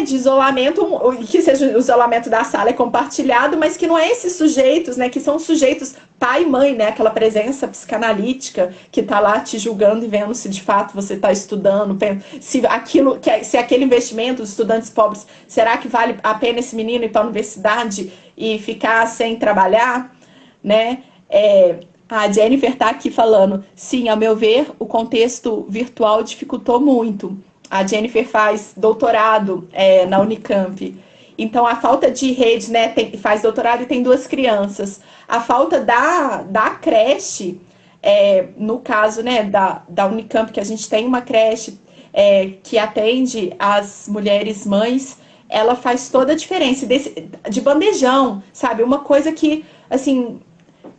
De isolamento, que seja o isolamento da sala é compartilhado, mas que não é esses sujeitos, né? Que são sujeitos pai e mãe, né? Aquela presença psicanalítica que está lá te julgando e vendo se de fato você está estudando, se aquele investimento dos estudantes pobres, será que vale a pena esse menino ir para a universidade e ficar sem trabalhar, né? A Jennifer está aqui falando, sim, ao meu ver, o contexto virtual dificultou muito. A Jennifer faz doutorado na Unicamp. Então, a falta de rede, né, faz doutorado e tem 2 crianças. A falta da creche, no caso, né, da Unicamp, que a gente tem uma creche que atende as mulheres mães, ela faz toda a diferença. De bandejão, sabe? Uma coisa que, assim...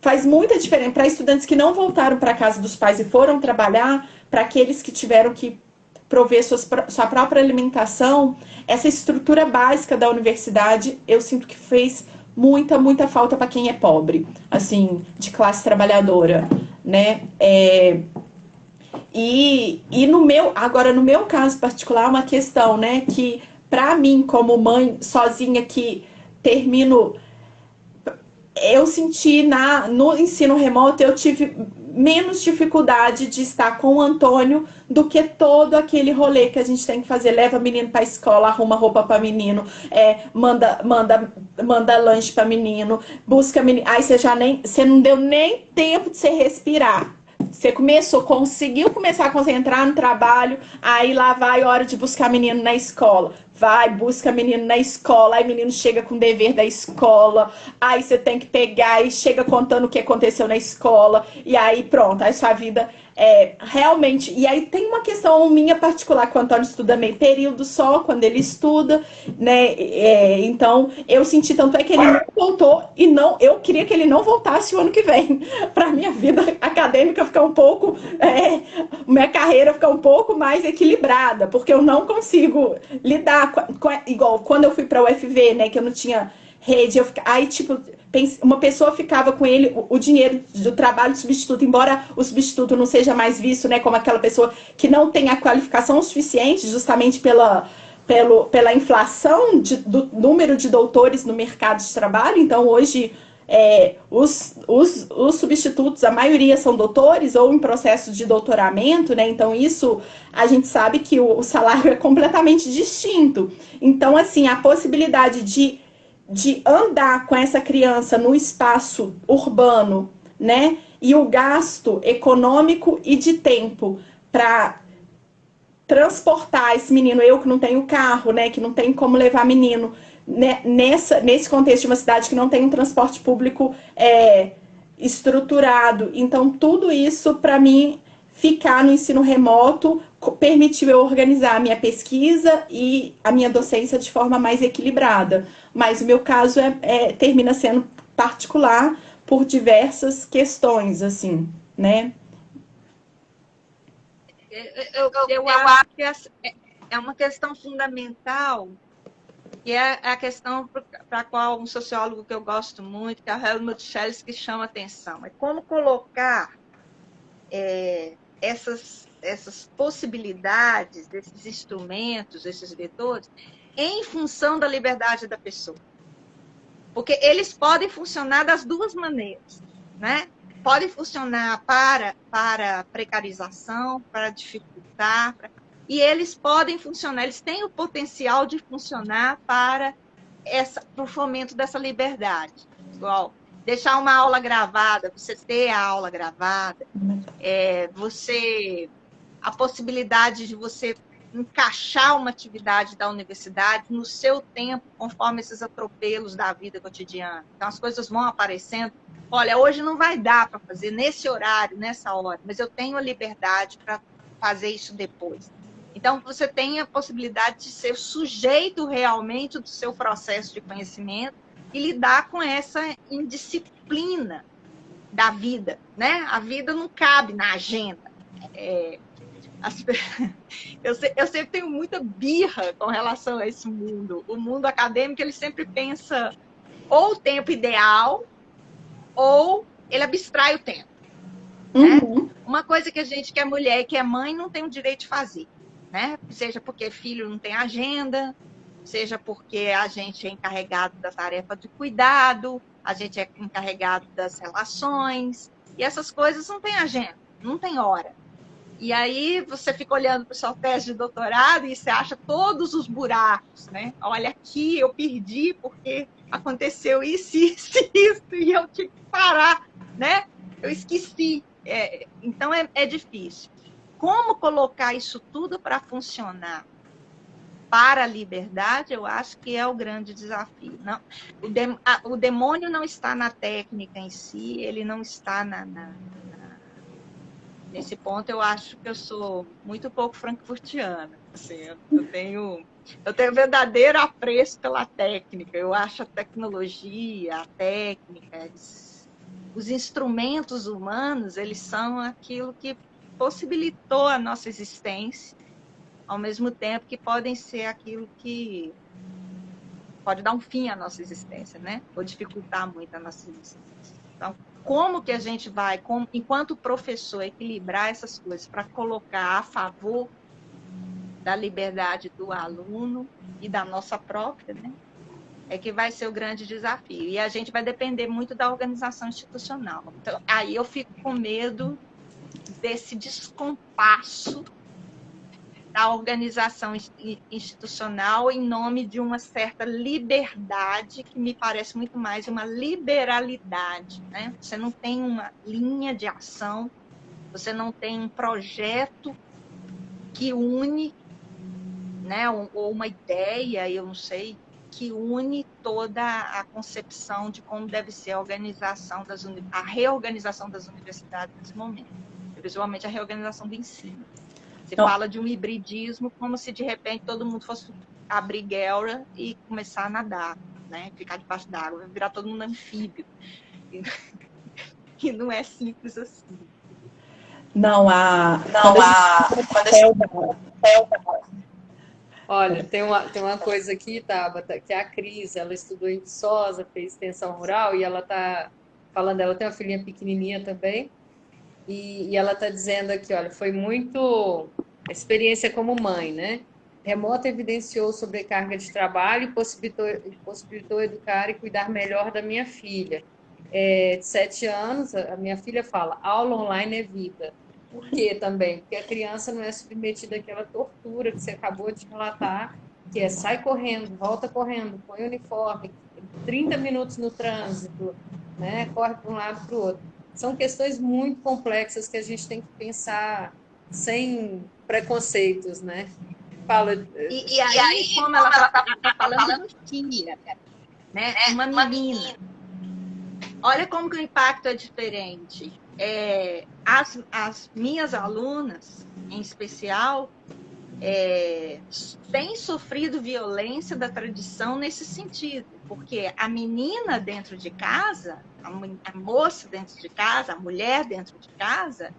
faz muita diferença para estudantes que não voltaram para a casa dos pais e foram trabalhar, para aqueles que tiveram que prover sua própria alimentação. Essa estrutura básica da universidade, eu sinto que fez muita, muita falta para quem é pobre, assim, de classe trabalhadora, né? E agora, no meu caso particular, uma questão, né, que para mim, como mãe sozinha que termino, eu senti no ensino remoto, eu tive menos dificuldade de estar com o Antônio do que todo aquele rolê que a gente tem que fazer. Leva menino para escola, arruma roupa para menino, manda lanche para menino, busca menino. Aí você não deu nem tempo de você respirar. Você conseguiu começar a concentrar no trabalho, aí lá vai a hora de buscar menino na escola. Vai, busca menino na escola, aí menino chega com o dever da escola, aí você tem que pegar e chega contando o que aconteceu na escola, e aí pronto, aí sua vida realmente. E aí tem uma questão minha particular, que o Antônio estuda meio período só, quando ele estuda, né? Então eu senti tanto que ele não voltou, e eu queria que ele não voltasse o ano que vem, para minha vida acadêmica ficar um pouco, minha carreira ficar um pouco mais equilibrada, porque eu não consigo lidar igual quando eu fui para o UFV, né, que eu não tinha rede, aí tipo, uma pessoa ficava com ele o dinheiro do trabalho do substituto, embora o substituto não seja mais visto, né, como aquela pessoa que não tem a qualificação suficiente, justamente pela inflação do número de doutores no mercado de trabalho. Então hoje os substitutos, a maioria são doutores ou em processo de doutoramento, né? Então isso a gente sabe que o salário é completamente distinto. Então, assim, a possibilidade de andar com essa criança no espaço urbano, né? E o gasto econômico e de tempo para transportar esse menino, eu que não tenho carro, né? Que não tenho como levar menino, né, nesse contexto de uma cidade que não tem um transporte público estruturado. Então, tudo isso, para mim, ficar no ensino remoto permitiu eu organizar a minha pesquisa e a minha docência de forma mais equilibrada. Mas o meu caso termina sendo particular por diversas questões, assim, né? Eu acho que é uma questão fundamental, que é a questão para a qual um sociólogo que eu gosto muito, que é o Helmut Schultz, que chama atenção. É como colocar essas possibilidades, esses instrumentos, esses vetores, em função da liberdade da pessoa. Porque eles podem funcionar das duas maneiras, né? Podem funcionar para precarização, para dificultar, e eles podem funcionar, eles têm o potencial de funcionar para o fomento dessa liberdade. Igual, deixar uma aula gravada, você ter a aula gravada, a possibilidade de você encaixar uma atividade da universidade no seu tempo, conforme esses atropelos da vida cotidiana. Então, as coisas vão aparecendo. Olha, hoje não vai dar para fazer nesse horário, nessa hora, mas eu tenho a liberdade para fazer isso depois. Então, você tem a possibilidade de ser sujeito realmente do seu processo de conhecimento e lidar com essa indisciplina da vida, né? A vida não cabe na agenda. Eu sempre tenho muita birra com relação a esse mundo. O mundo acadêmico, ele sempre pensa ou o tempo ideal, ou ele abstrai o tempo. Uhum. Né? Uma coisa que a gente que é mulher e que é mãe não tem o direito de fazer. Né? Seja porque filho não tem agenda, seja porque a gente é encarregado da tarefa de cuidado, a gente é encarregado das relações, e essas coisas não tem agenda, não tem hora. E aí você fica olhando para o seu teste de doutorado e você acha todos os buracos, né? Olha, aqui eu perdi porque aconteceu isso, e eu tive que parar, né? Eu esqueci. Então é difícil. Como colocar isso tudo para funcionar para a liberdade, eu acho que é o grande desafio. Não, o demônio não está na técnica em si, ele não está nesse ponto. Eu acho que eu sou muito pouco frankfurtiana. Assim, eu tenho verdadeiro apreço pela técnica. Eu acho a tecnologia, a técnica, os instrumentos humanos, eles são aquilo que possibilitou a nossa existência, ao mesmo tempo que podem ser aquilo que pode dar um fim à nossa existência, né? Ou dificultar muito a nossa existência. Então, como que a gente vai, enquanto professor, equilibrar essas coisas para colocar a favor da liberdade do aluno e da nossa própria, né? É que vai ser o grande desafio. E a gente vai depender muito da organização institucional. Então, aí eu fico com medo desse descompasso da organização institucional em nome de uma certa liberdade, que me parece muito mais uma liberalidade, né? Você não tem uma linha de ação, você não tem um projeto que une, né? Ou uma ideia, eu não sei, que une toda a concepção de como deve ser a organização a reorganização das universidades nesse momento, principalmente a reorganização do ensino. Se fala de um hibridismo como se de repente todo mundo fosse abrir guelra e começar a nadar, né? Ficar debaixo d'água, virar todo mundo anfíbio. E não é simples assim. Olha, tem uma coisa aqui, Tabata, que a Cris, ela estudou em Viçosa, fez extensão rural, e ela está falando, ela tem uma filhinha pequenininha também, e ela está dizendo aqui, olha, foi muito experiência como mãe, né? Remota evidenciou sobrecarga de trabalho e possibilitou educar e cuidar melhor da minha filha. De 7 anos, a minha filha fala, aula online é vida. Por quê também? Porque a criança não é submetida àquela tortura que você acabou de relatar, que é sai correndo, volta correndo, põe o uniforme, 30 minutos no trânsito, né? Corre para um lado para o outro. São questões muito complexas que a gente tem que pensar sem preconceitos, né? Fala. E aí, como ela está falando de filha, né? Uma menina. Olha como que o impacto é diferente. As minhas alunas, em especial, têm sofrido violência da tradição nesse sentido, porque a menina dentro de casa, a moça dentro de casa, a mulher dentro de casa,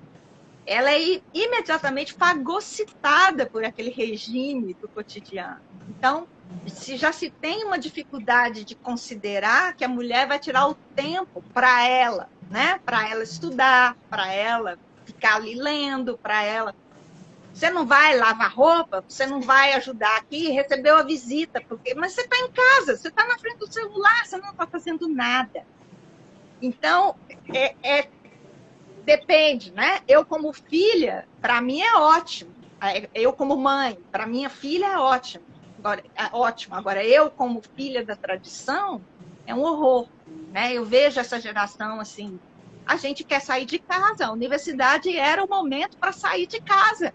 ela é imediatamente fagocitada por aquele regime do cotidiano. Então, se já se tem uma dificuldade de considerar que a mulher vai tirar o tempo para ela, né? Para ela estudar, para ela ficar ali lendo, para ela... Você não vai lavar roupa, você não vai ajudar aqui, recebeu a visita, mas você está em casa, você está na frente do celular, você não está fazendo nada. Então, depende, né? Eu como filha, para mim é ótimo. Eu como mãe, para minha filha é ótimo. Agora, eu como filha da tradição, é um horror, né? Eu vejo essa geração assim, a gente quer sair de casa, a universidade era o momento para sair de casa.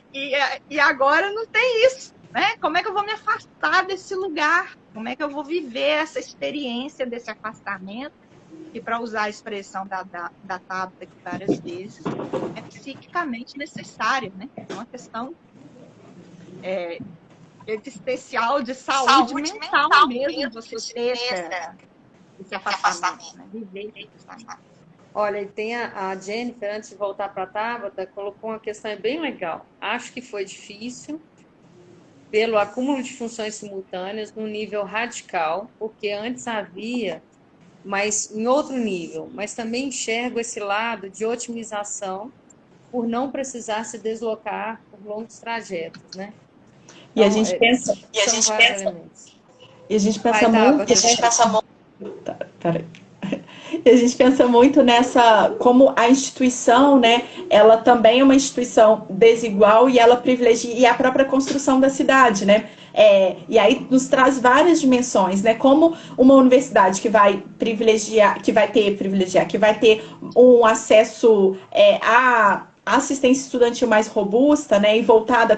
E agora não tem isso, né? Como é que eu vou me afastar desse lugar? Como é que eu vou viver essa experiência desse afastamento? E para usar a expressão da Tabata aqui várias vezes, é psiquicamente necessário, né? É uma questão existencial de saúde mental mesmo, você ter esse afastamento, né? Viver esse afastamento. Olha, e tem a Jennifer, antes de voltar para a Tabata, colocou uma questão bem legal. Acho que foi difícil, pelo acúmulo de funções simultâneas, num nível radical, porque antes havia, mas em outro nível, mas também enxergo esse lado de otimização por não precisar se deslocar por longos trajetos, né? E a gente pensa muito nessa, como a instituição, né, ela também é uma instituição desigual e ela privilegia a própria construção da cidade, né? E aí nos traz várias dimensões, né? Como uma universidade que vai ter um acesso a assistência estudantil mais robusta, né, e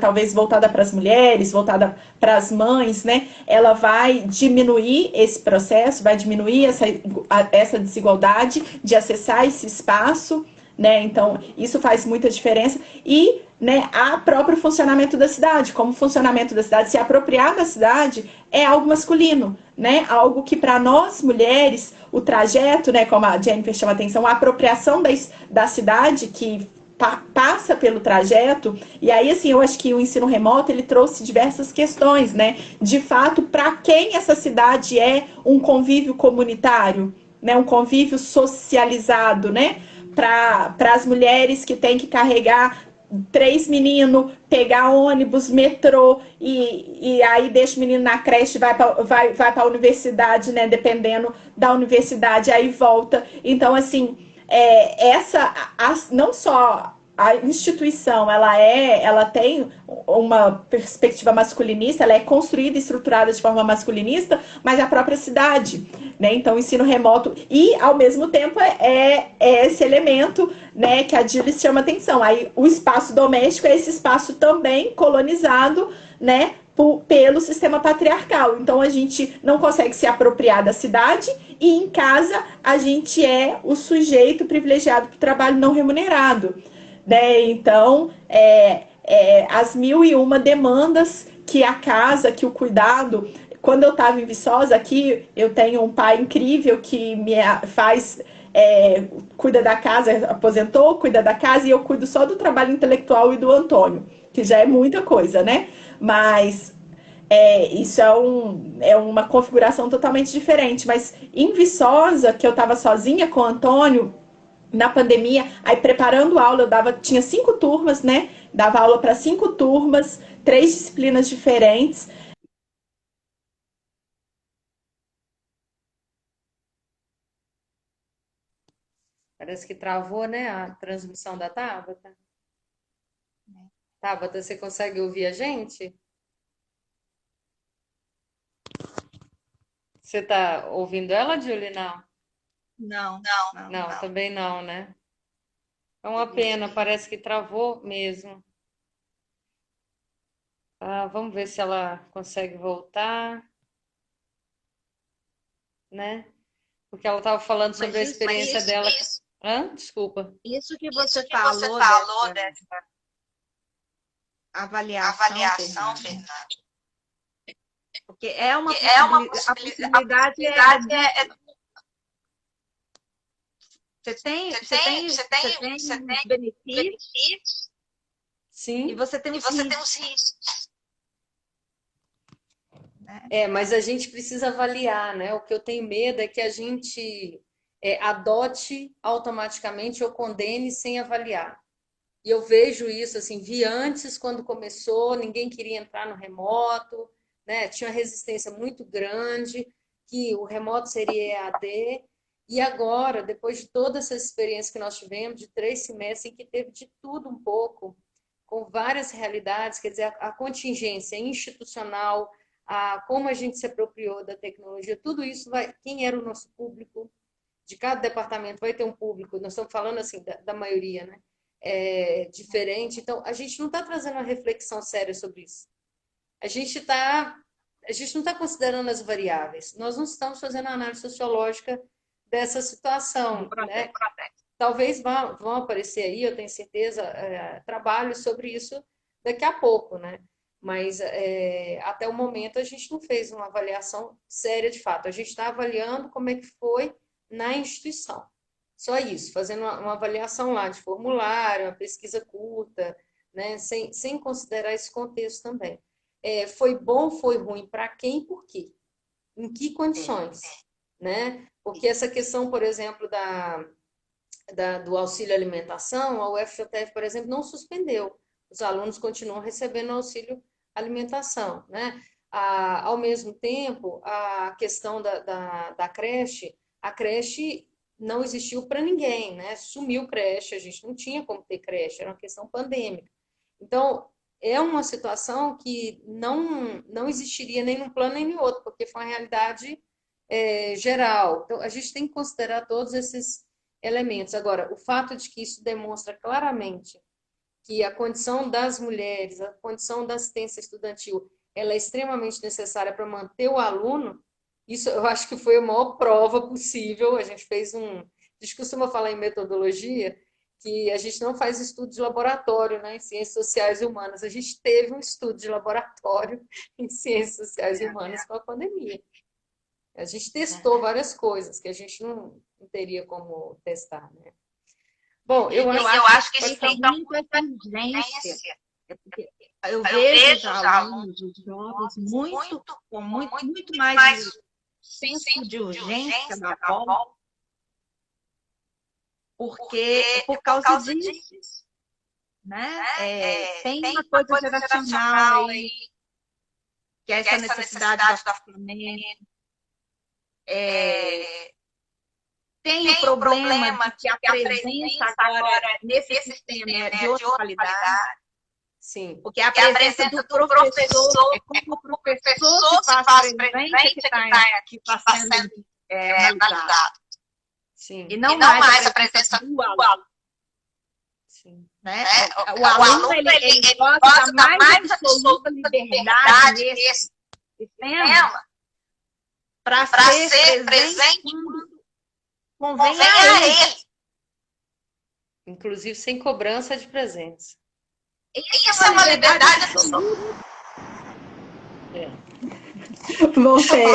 talvez voltada para as mulheres, voltada para as mães, né, ela vai diminuir esse processo, vai diminuir essa desigualdade de acessar esse espaço, né, então isso faz muita diferença, e, né, a próprio funcionamento da cidade, como o funcionamento da cidade, se apropriar da cidade é algo masculino, né, algo que para nós mulheres, o trajeto, né, como a Jennifer chama a atenção, a apropriação da cidade que passa pelo trajeto, e aí, assim, eu acho que o ensino remoto, ele trouxe diversas questões, né? De fato, para quem essa cidade é um convívio comunitário, né, um convívio socializado, né, para as mulheres que têm que carregar 3 meninos, pegar ônibus, metrô, e aí deixa o menino na creche, vai para a universidade, né? Dependendo da universidade, aí volta. Então, assim, não só a instituição, ela tem uma perspectiva masculinista, ela é construída e estruturada de forma masculinista, mas a própria cidade, né? Então, o ensino remoto e, ao mesmo tempo, é esse elemento, né, que a Gilles chama atenção. Aí, o espaço doméstico é esse espaço também colonizado, né, pelo sistema patriarcal. Então, a gente não consegue se apropriar da cidade e, em casa, a gente é o sujeito privilegiado para o trabalho não remunerado. Né? Então, as 1001 demandas que a casa, que o cuidado. Quando eu estava em Viçosa, aqui eu tenho um pai incrível que me faz, cuida da casa, aposentou, cuida da casa, e eu cuido só do trabalho intelectual e do Antônio, que já é muita coisa, né? Mas isso é uma configuração totalmente diferente. Mas em Viçosa, que eu estava sozinha com o Antônio, na pandemia, aí preparando aula, tinha 5 turmas, né? Dava aula para 5 turmas, 3 disciplinas diferentes. Parece que travou, né, a transmissão da Tabata. Tabata, você consegue ouvir a gente? Você está ouvindo ela, Julie? Não. Não, Não, também não, né? É uma pena, parece que travou mesmo. Vamos ver se ela consegue voltar, né? Porque ela estava falando sobre a experiência dela. Desculpa. Isso que você falou dessa avaliação, Fernanda. Porque é uma possibilidade. Você tem benefícios. Sim. E você tem os riscos. Mas a gente precisa avaliar, né? O que eu tenho medo é que a gente adote automaticamente ou condene sem avaliar. E eu vejo isso, assim, vi antes, quando começou, ninguém queria entrar no remoto, né? Tinha uma resistência muito grande, que o remoto seria EAD. E agora, depois de toda essa experiência que nós tivemos, de 3 semestres, em que teve de tudo um pouco, com várias realidades, quer dizer, a contingência institucional, como a gente se apropriou da tecnologia, tudo isso quem era o nosso público, de cada departamento vai ter um público, nós estamos falando assim da maioria, né? Diferente, então a gente não está trazendo uma reflexão séria sobre isso. A gente não está considerando as variáveis, nós não estamos fazendo a análise sociológica dessa situação, né? Talvez vão aparecer aí, eu tenho certeza, trabalhos sobre isso daqui a pouco, né? Mas até o momento a gente não fez uma avaliação séria de fato. A gente está avaliando como é que foi na instituição. Só isso, fazendo uma avaliação lá de formulário, uma pesquisa curta, né? Sem considerar esse contexto também. Foi bom, foi ruim, para quem e por quê? Em que condições? Né? Porque essa questão, por exemplo, do auxílio alimentação, a UFJF, por exemplo, não suspendeu. Os alunos continuam recebendo auxílio alimentação, né? Ao mesmo tempo, a questão da creche, a creche não existiu para ninguém, né? Sumiu creche, a gente não tinha como ter creche, era uma questão pandêmica. Então, é uma situação que não existiria nem num plano nem no outro, porque foi uma realidade geral. Então, a gente tem que considerar todos esses elementos. Agora, o fato de que isso demonstra claramente que a condição das mulheres, a condição da assistência estudantil, ela é extremamente necessária para manter o aluno, isso eu acho que foi a maior prova possível. A gente costuma falar em metodologia, que a gente não faz estudo de laboratório, né, em ciências sociais e humanas. A gente teve um estudo de laboratório em ciências sociais e humanas com a pandemia. A gente testou várias coisas que a gente não teria como testar, né? Bom, eu acho que tem muita urgência. Eu vejo os alunos, os jovens, com muito mais senso de urgência da volta, porque por causa disso, né? Tem uma coisa geracional aí, que é essa necessidade do afastamento. Tem o problema de que a presença agora nesse sistema é de outra qualidade. Sim. Porque a presença do professor é como o professor se faz presente que está sendo analisado. Sim. E não mais a presença do aluno. Sim. Né? O aluno ele gosta da mais absoluta liberdade nesse sistema para ser presente quando convém a ele. Inclusive sem cobrança de presença. Isso é uma liberdade absoluta. Voltei.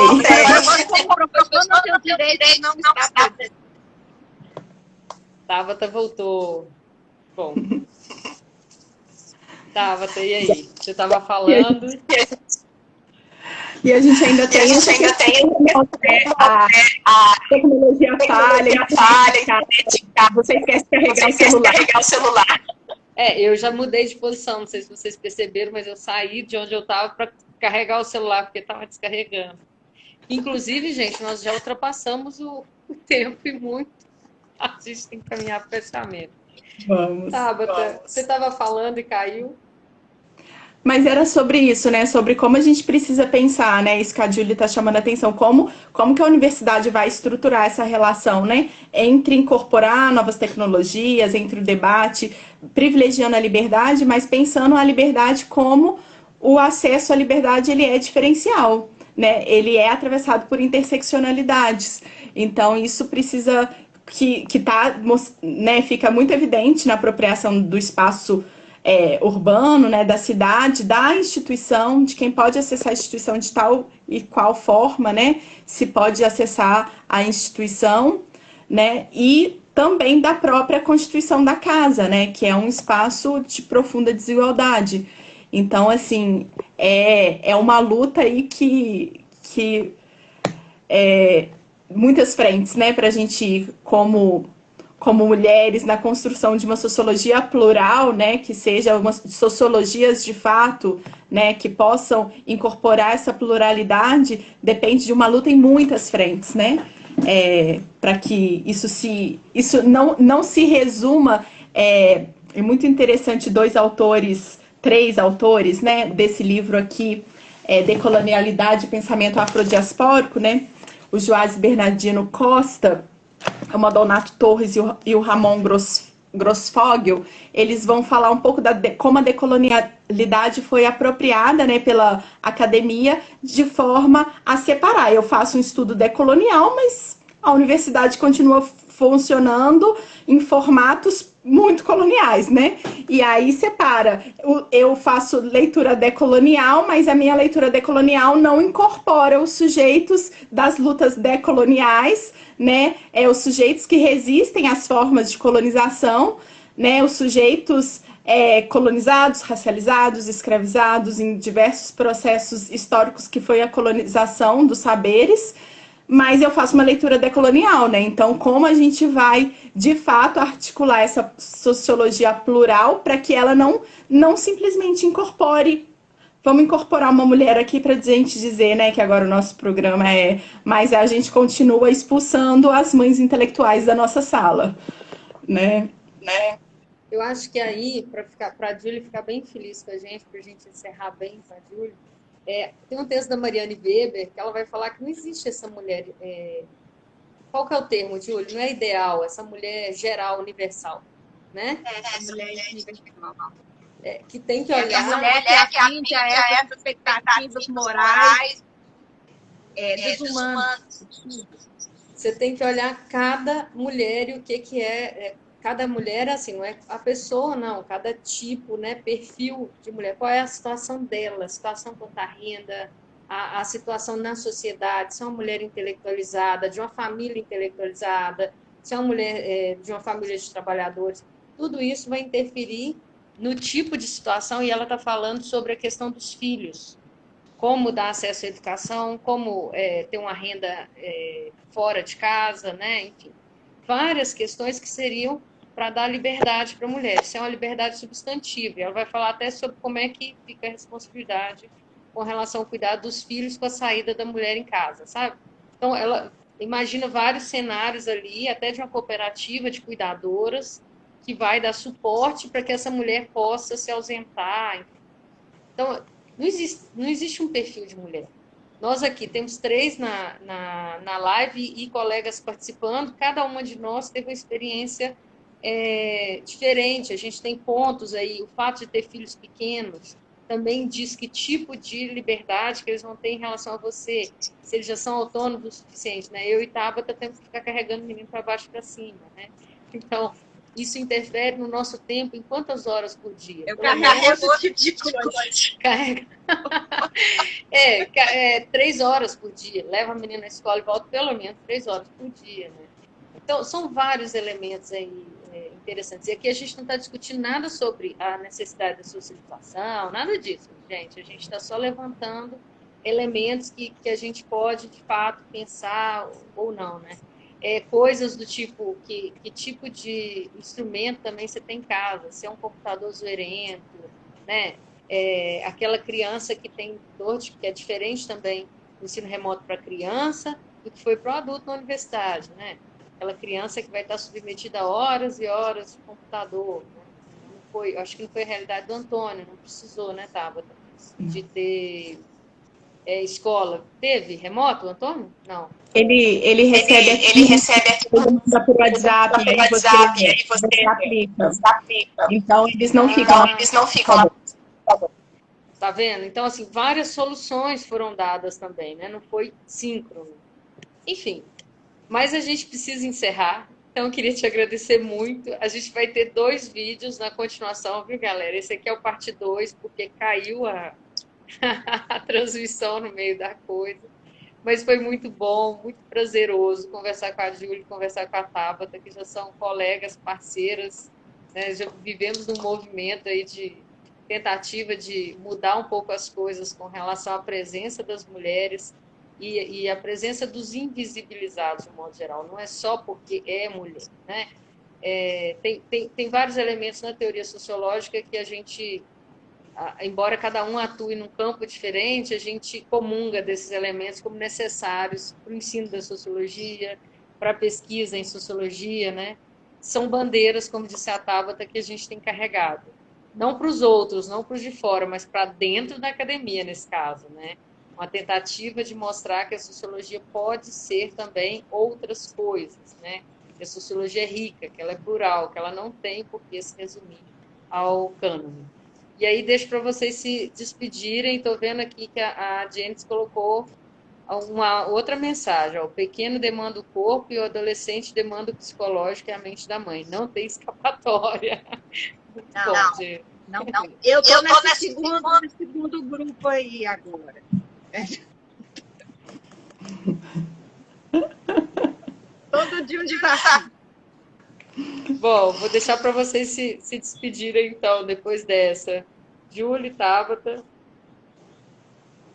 Você, como professor, não tem o direito de não estar presente. Tabata voltou. Bom. Tabata, e aí? Você estava falando... E a gente ainda tem a tecnologia falha, você esquece de carregar o celular. Eu já mudei de posição, não sei se vocês perceberam, mas eu saí de onde eu estava para carregar o celular, porque estava descarregando. Inclusive, gente, nós já ultrapassamos o tempo e muito. A gente tem que caminhar para o fechamento. Vamos. Tabata, você estava falando e caiu. Mas era sobre isso, né? Sobre como a gente precisa pensar, né? Isso que a Júlia está chamando a atenção, como que a universidade vai estruturar essa relação, né? Entre incorporar novas tecnologias, entre o debate, privilegiando a liberdade, mas pensando a liberdade como o acesso à liberdade ele é diferencial, né? Ele é atravessado por interseccionalidades. Então, isso precisa que tá, né, fica muito evidente na apropriação do espaço urbano, né, da cidade, da instituição, de quem pode acessar a instituição de tal e qual forma, né, se pode acessar a instituição, né, e também da própria constituição da casa, né, que é um espaço de profunda desigualdade. Então, assim, é uma luta aí que muitas frentes, né, para a gente ir como mulheres na construção de uma sociologia plural, né, que seja uma sociologias de fato, né, que possam incorporar essa pluralidade, depende de uma luta em muitas frentes, né, para que isso não se resuma. É muito interessante três autores, né, desse livro aqui, Decolonialidade e Pensamento Afrodiaspórico, né, o Joás Bernardino Costa, o Madonato Torres e o Ramon Grossfogel, eles vão falar um pouco como a decolonialidade foi apropriada, né, pela academia de forma a separar. Eu faço um estudo decolonial, mas a universidade continua funcionando em formatos muito coloniais, né? E aí separa. Eu faço leitura decolonial, mas a minha leitura decolonial não incorpora os sujeitos das lutas decoloniais, né? Os sujeitos que resistem às formas de colonização, né? Os sujeitos colonizados, racializados, escravizados em diversos processos históricos que foi a colonização dos saberes, mas eu faço uma leitura decolonial, né? Então, como a gente vai, de fato, articular essa sociologia plural para que ela não simplesmente incorpore. Vamos incorporar uma mulher aqui para a gente dizer, né, que agora o nosso programa mas a gente continua expulsando as mães intelectuais da nossa sala, né? Eu acho que aí, para a Júlia ficar bem feliz com a gente, para a gente encerrar bem com a Júlia, tem um texto da Mariane Weber que ela vai falar que não existe essa mulher. Qual que é o termo, Júlia? Não é ideal, essa mulher geral, universal, né? Essa mulher universal. Que tem que olhar... Essa mulher que atende a essas expectativas morais desumanas. Você tem que olhar cada mulher e o que é... Cada mulher, assim, não é a pessoa, não. Cada tipo, né, perfil de mulher. Qual é a situação dela? A situação quanto à renda, a situação na sociedade. Se é uma mulher intelectualizada, de uma família intelectualizada, se é uma mulher de uma família de trabalhadores. Tudo isso vai interferir no tipo de situação, e ela está falando sobre a questão dos filhos. Como dar acesso à educação, como ter uma renda fora de casa, né? Enfim. várias questões que seriam para dar liberdade para a mulher. Isso é uma liberdade substantiva. Ela vai falar até sobre como é que fica a responsabilidade com relação ao cuidado dos filhos com a saída da mulher em casa, sabe? Então, ela imagina vários cenários ali, até de uma cooperativa de cuidadoras, que vai dar suporte para que essa mulher possa se ausentar. Então, não existe um perfil de mulher. Nós aqui temos 3 na live e colegas participando, cada uma de nós teve uma experiência diferente, a gente tem pontos aí, o fato de ter filhos pequenos também diz que tipo de liberdade que eles vão ter em relação a você, se eles já são autônomos o suficiente, né? Eu e Tabata temos que ficar carregando o menino para baixo e para cima, né? Então, isso interfere no nosso tempo em quantas horas por dia? Eu carrego outro tipo de coisa. Carrega. 3 horas por dia. Leva a menina na escola e volta pelo menos 3 horas por dia, né? Então, são vários elementos aí interessantes. E aqui a gente não está discutindo nada sobre a necessidade da socialização, nada disso, gente. A gente está só levantando elementos que a gente pode, de fato, pensar ou não, né? Coisas do tipo, que tipo de instrumento também você tem em casa, se é um computador zoerento, né? Aquela criança que tem dor, que é diferente também do ensino remoto para criança do que foi para o adulto na universidade, né? Aquela criança que vai estar submetida a horas e horas de computador, né? Não foi, acho que não foi a realidade do Antônio, não precisou, né, Tabata, de ter escola. Teve remoto, Antônio? Não. Ele recebe aqui, ele manda por WhatsApp, e aí você aplica. Então, eles não ficam lá. Tá vendo? Então, assim, várias soluções foram dadas também, né? Não foi síncrono. Enfim, mas a gente precisa encerrar. Então, eu queria te agradecer muito. A gente vai ter 2 vídeos na continuação, viu, galera? Esse aqui é o parte 2, porque caiu a transmissão no meio da coisa. Mas foi muito bom, muito prazeroso conversar com a Júlia, conversar com a Tabata, que já são colegas, parceiras, né? Já vivemos num movimento aí de tentativa de mudar um pouco as coisas com relação à presença das mulheres e a presença dos invisibilizados, de modo geral. Não é só porque é mulher, né? Tem vários elementos na teoria sociológica que a gente, embora cada um atue num campo diferente, a gente comunga desses elementos como necessários para o ensino da sociologia, para a pesquisa em sociologia, né? São bandeiras, como disse a Tabata, que a gente tem carregado. Não para os outros, não para os de fora, mas para dentro da academia, nesse caso, né? Uma tentativa de mostrar que a sociologia pode ser também outras coisas, né? Que a sociologia é rica, que ela é plural, que ela não tem por que se resumir ao cânone. E aí deixo para vocês se despedirem. Estou vendo aqui que a Janice colocou uma outra mensagem. O pequeno demanda o corpo e o adolescente demanda o psicológico e a mente da mãe. Não tem escapatória. Muito bom, Janice. Não. Eu estou nesse segundo grupo aí agora. Todo dia um desafio. Bom, vou deixar para vocês se despedirem, então, depois dessa. Júlia, Tabata.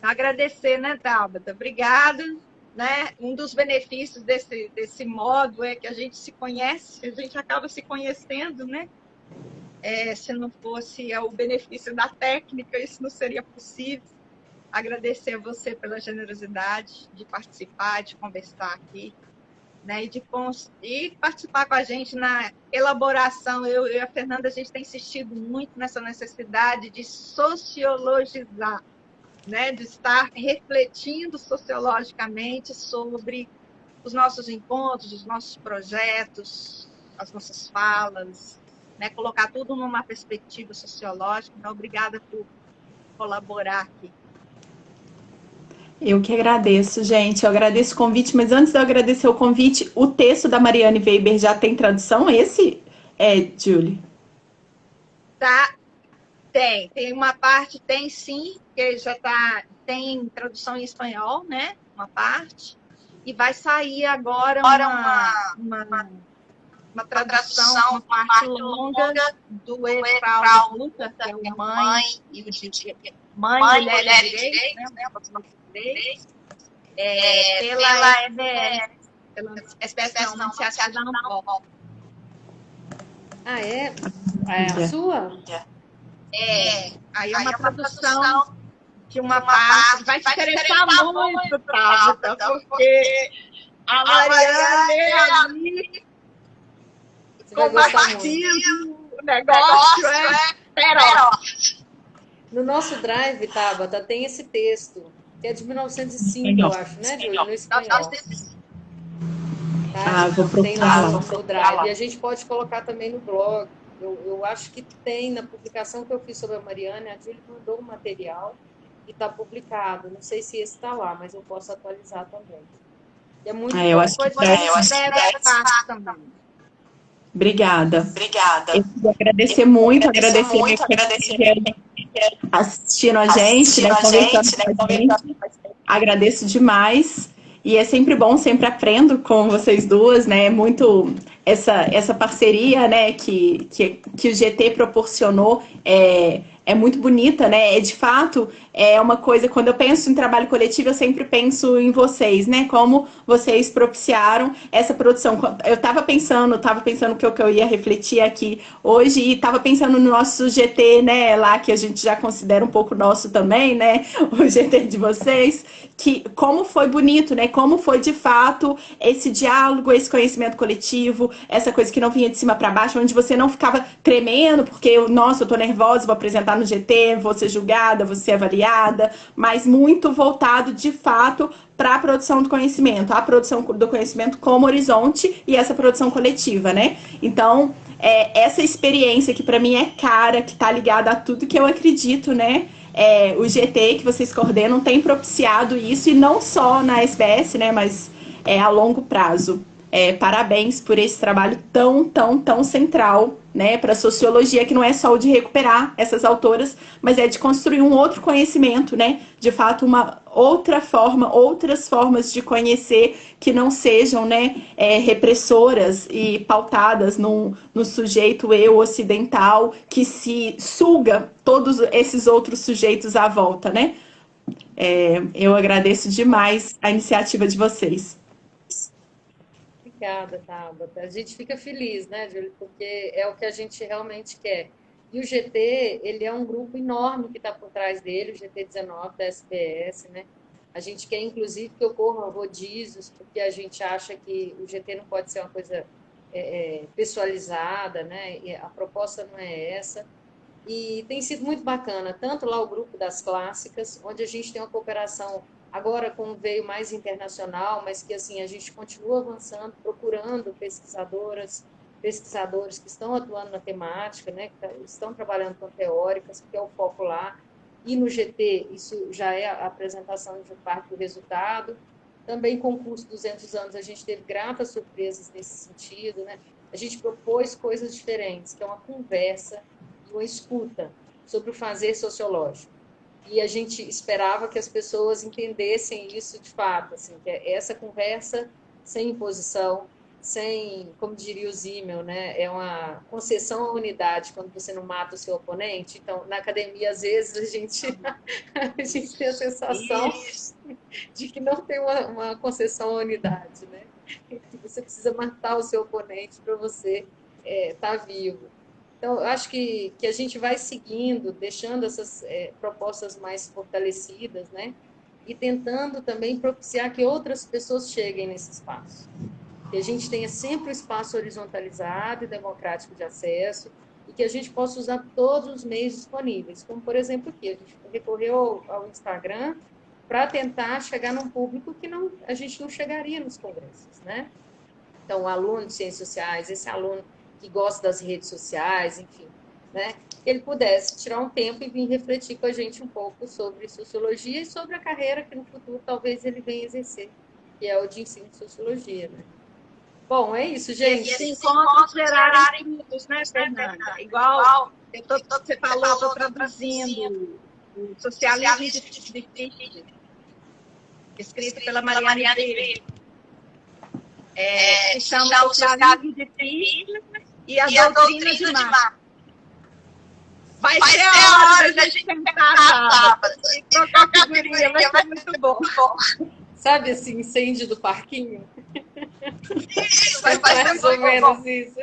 Agradecer, né, Tabata? Obrigada. Né? Um dos benefícios desse modo é que a gente se conhece, a gente acaba se conhecendo, né? Se não fosse o benefício da técnica, isso não seria possível. Agradecer a você pela generosidade de participar, de conversar aqui, né? E participar com a gente na elaboração. Eu e a Fernanda, a gente tem insistido muito nessa necessidade de sociologizar, né? De estar refletindo sociologicamente sobre os nossos encontros, os nossos projetos, as nossas falas, né? Colocar tudo numa perspectiva sociológica. Então, obrigada por colaborar aqui. Eu que agradeço, gente. Eu agradeço o convite, mas antes de eu agradecer o convite, o texto da Mariane Weber já tem tradução? Esse Julie? Tá, tem uma parte, tem sim, que já tem tradução em espanhol, né? Uma parte, e vai sair agora uma tradução, uma parte longa do Efraul Luta, que é o Mãe e o Mulher e Direitos, né? Pela EBS pela espécie não, uma iniciativa não. Ah, é? É a sua? Aí é uma produção de uma parte, vai te interessar muito, Tabata, porque a Mariana é ali Você vai gostar muito. compartilhando o negócio, feroz. No nosso Drive, Tabata, tem esse texto, que é de 1905, eu acho, né, Júlia? No espanhol. Tá? Vou Tem lá procurar. no Drive. E a gente pode colocar também no blog. Eu acho que tem na publicação que eu fiz sobre a Mariana, a Júlia mandou um material e está publicado. Não sei se esse está lá, mas eu posso atualizar também. E é muito Eu bom. acho que deve estar também. Obrigada. Eu queria agradecer muito, agradecer assistindo a gente, né, conversando com a gente. Agradeço demais. E é sempre bom, sempre aprendo com vocês duas, né? Muito essa parceria, né, que o GT proporcionou é muito bonita, né? De fato, é uma coisa, quando eu penso em trabalho coletivo, eu sempre penso em vocês, né? Como vocês propiciaram essa produção. Eu estava pensando que eu ia refletir aqui hoje e estava pensando no nosso GT, né? Lá que a gente já considera um pouco nosso também, né? O GT de vocês, que como foi bonito, né? Como foi de fato esse diálogo, esse conhecimento coletivo, essa coisa que não vinha de cima para baixo, onde você não ficava tremendo, porque, nossa, eu tô nervosa, vou apresentar no GT, vou ser julgada, vou ser avaliada, mas muito voltado de fato para a produção do conhecimento, a produção do conhecimento como horizonte e essa produção coletiva, né? Então, essa experiência que para mim é cara, que tá ligada a tudo que eu acredito, né? O GT que vocês coordenam tem propiciado isso, e não só na SBS, né, mas a longo prazo. Parabéns por esse trabalho tão central, né, para a sociologia, que não é só o de recuperar essas autoras, mas é de construir um outro conhecimento, né, de fato uma outra forma, outras formas de conhecer que não sejam, né, repressoras e pautadas no sujeito eu ocidental que se suga todos esses outros sujeitos à volta, né. Eu agradeço demais a iniciativa de vocês. Obrigada, Tabata. A gente fica feliz, né, Júlio, porque é o que a gente realmente quer. E o GT, ele é um grupo enorme que está por trás dele, o GT19 da SBS, né? A gente quer, inclusive, que ocorram rodízios, porque a gente acha que o GT não pode ser uma coisa pessoalizada, né? E a proposta não é essa. E tem sido muito bacana, tanto lá o grupo das clássicas, onde a gente tem uma cooperação agora com um veio mais internacional, mas que assim a gente continua avançando, procurando pesquisadores que estão atuando na temática, né, que estão trabalhando com teóricas, que é o foco lá. E no GT, isso já é a apresentação de parte do resultado. Também com o curso 200 anos, a gente teve gratas surpresas nesse sentido, né? A gente propôs coisas diferentes, que é uma conversa e uma escuta sobre o fazer sociológico. E a gente esperava que as pessoas entendessem isso de fato, assim, que é essa conversa sem imposição, sem, como diria o Zimmel, né, é uma concessão à unidade quando você não mata o seu oponente. Então, na academia, às vezes, a gente tem a sensação de que não tem uma concessão à unidade, né? Que você precisa matar o seu oponente para você estar vivo. Então, eu acho que a gente vai seguindo, deixando essas propostas mais fortalecidas, né? E tentando também propiciar que outras pessoas cheguem nesse espaço. Que a gente tenha sempre um espaço horizontalizado e democrático de acesso e que a gente possa usar todos os meios disponíveis. Como, por exemplo, aqui, a gente recorreu ao Instagram para tentar chegar num público que a gente não chegaria nos congressos, né? Então, o aluno de ciências sociais, esse aluno que gosta das redes sociais, enfim, né? Que ele pudesse tirar um tempo e vir refletir com a gente um pouco sobre sociologia e sobre a carreira que no futuro talvez ele venha exercer, que é o de ensino de sociologia, né? Bom, é isso, gente. E esses encontros gerarem frutos, né, Fernanda? Igual você falou, eu estou traduzindo o Socialismo Difícil, escrito pela Mariana Freire. Se chama Socialismo Difícil e a Doutrina de Marx. Vai ser a hora da gente tentar sábado. E trocar figurinha, vai ser muito bom. Sabe esse incêndio do parquinho? Isso, vai ser Mais ou muito menos bom. isso.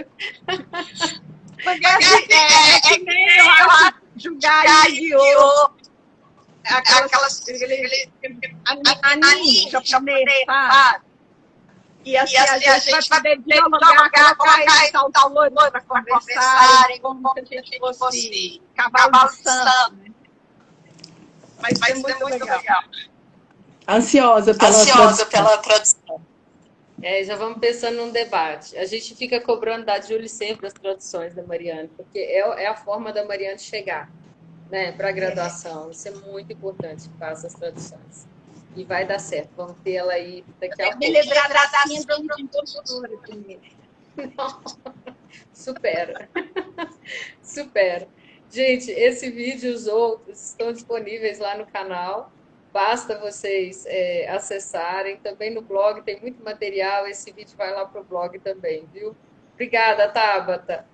Porque é que nem eu acho jogar Yu-Gi-Oh! Anime japonês, sabe? E assim, a gente vai poder dialogar, colocar esses autores para conversarem, como se a gente fosse cavalo de santo, né? Vai ser muito legal. Ansiosa pela tradução. Já vamos pensando num debate. A gente fica cobrando da Júlia sempre as traduções da Mariane, porque é a forma da Mariane chegar, né, para a graduação. Isso é muito importante que faça as traduções. E vai dar certo. Vamos ter ela aí daqui a pouco. Me lembrar da síndrome de impostora primeiro. Não. Supera. Supera. Gente, esse vídeo e os outros estão disponíveis lá no canal. Basta vocês acessarem. Também no blog tem muito material. Esse vídeo vai lá para o blog também, viu? Obrigada, Tabata.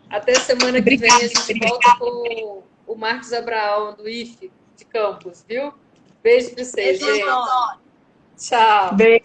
Até semana que vem a gente volta com o Marcos Abraão, do IFE de Campos, viu? Beijo para vocês, gente. Tchau. Beijo.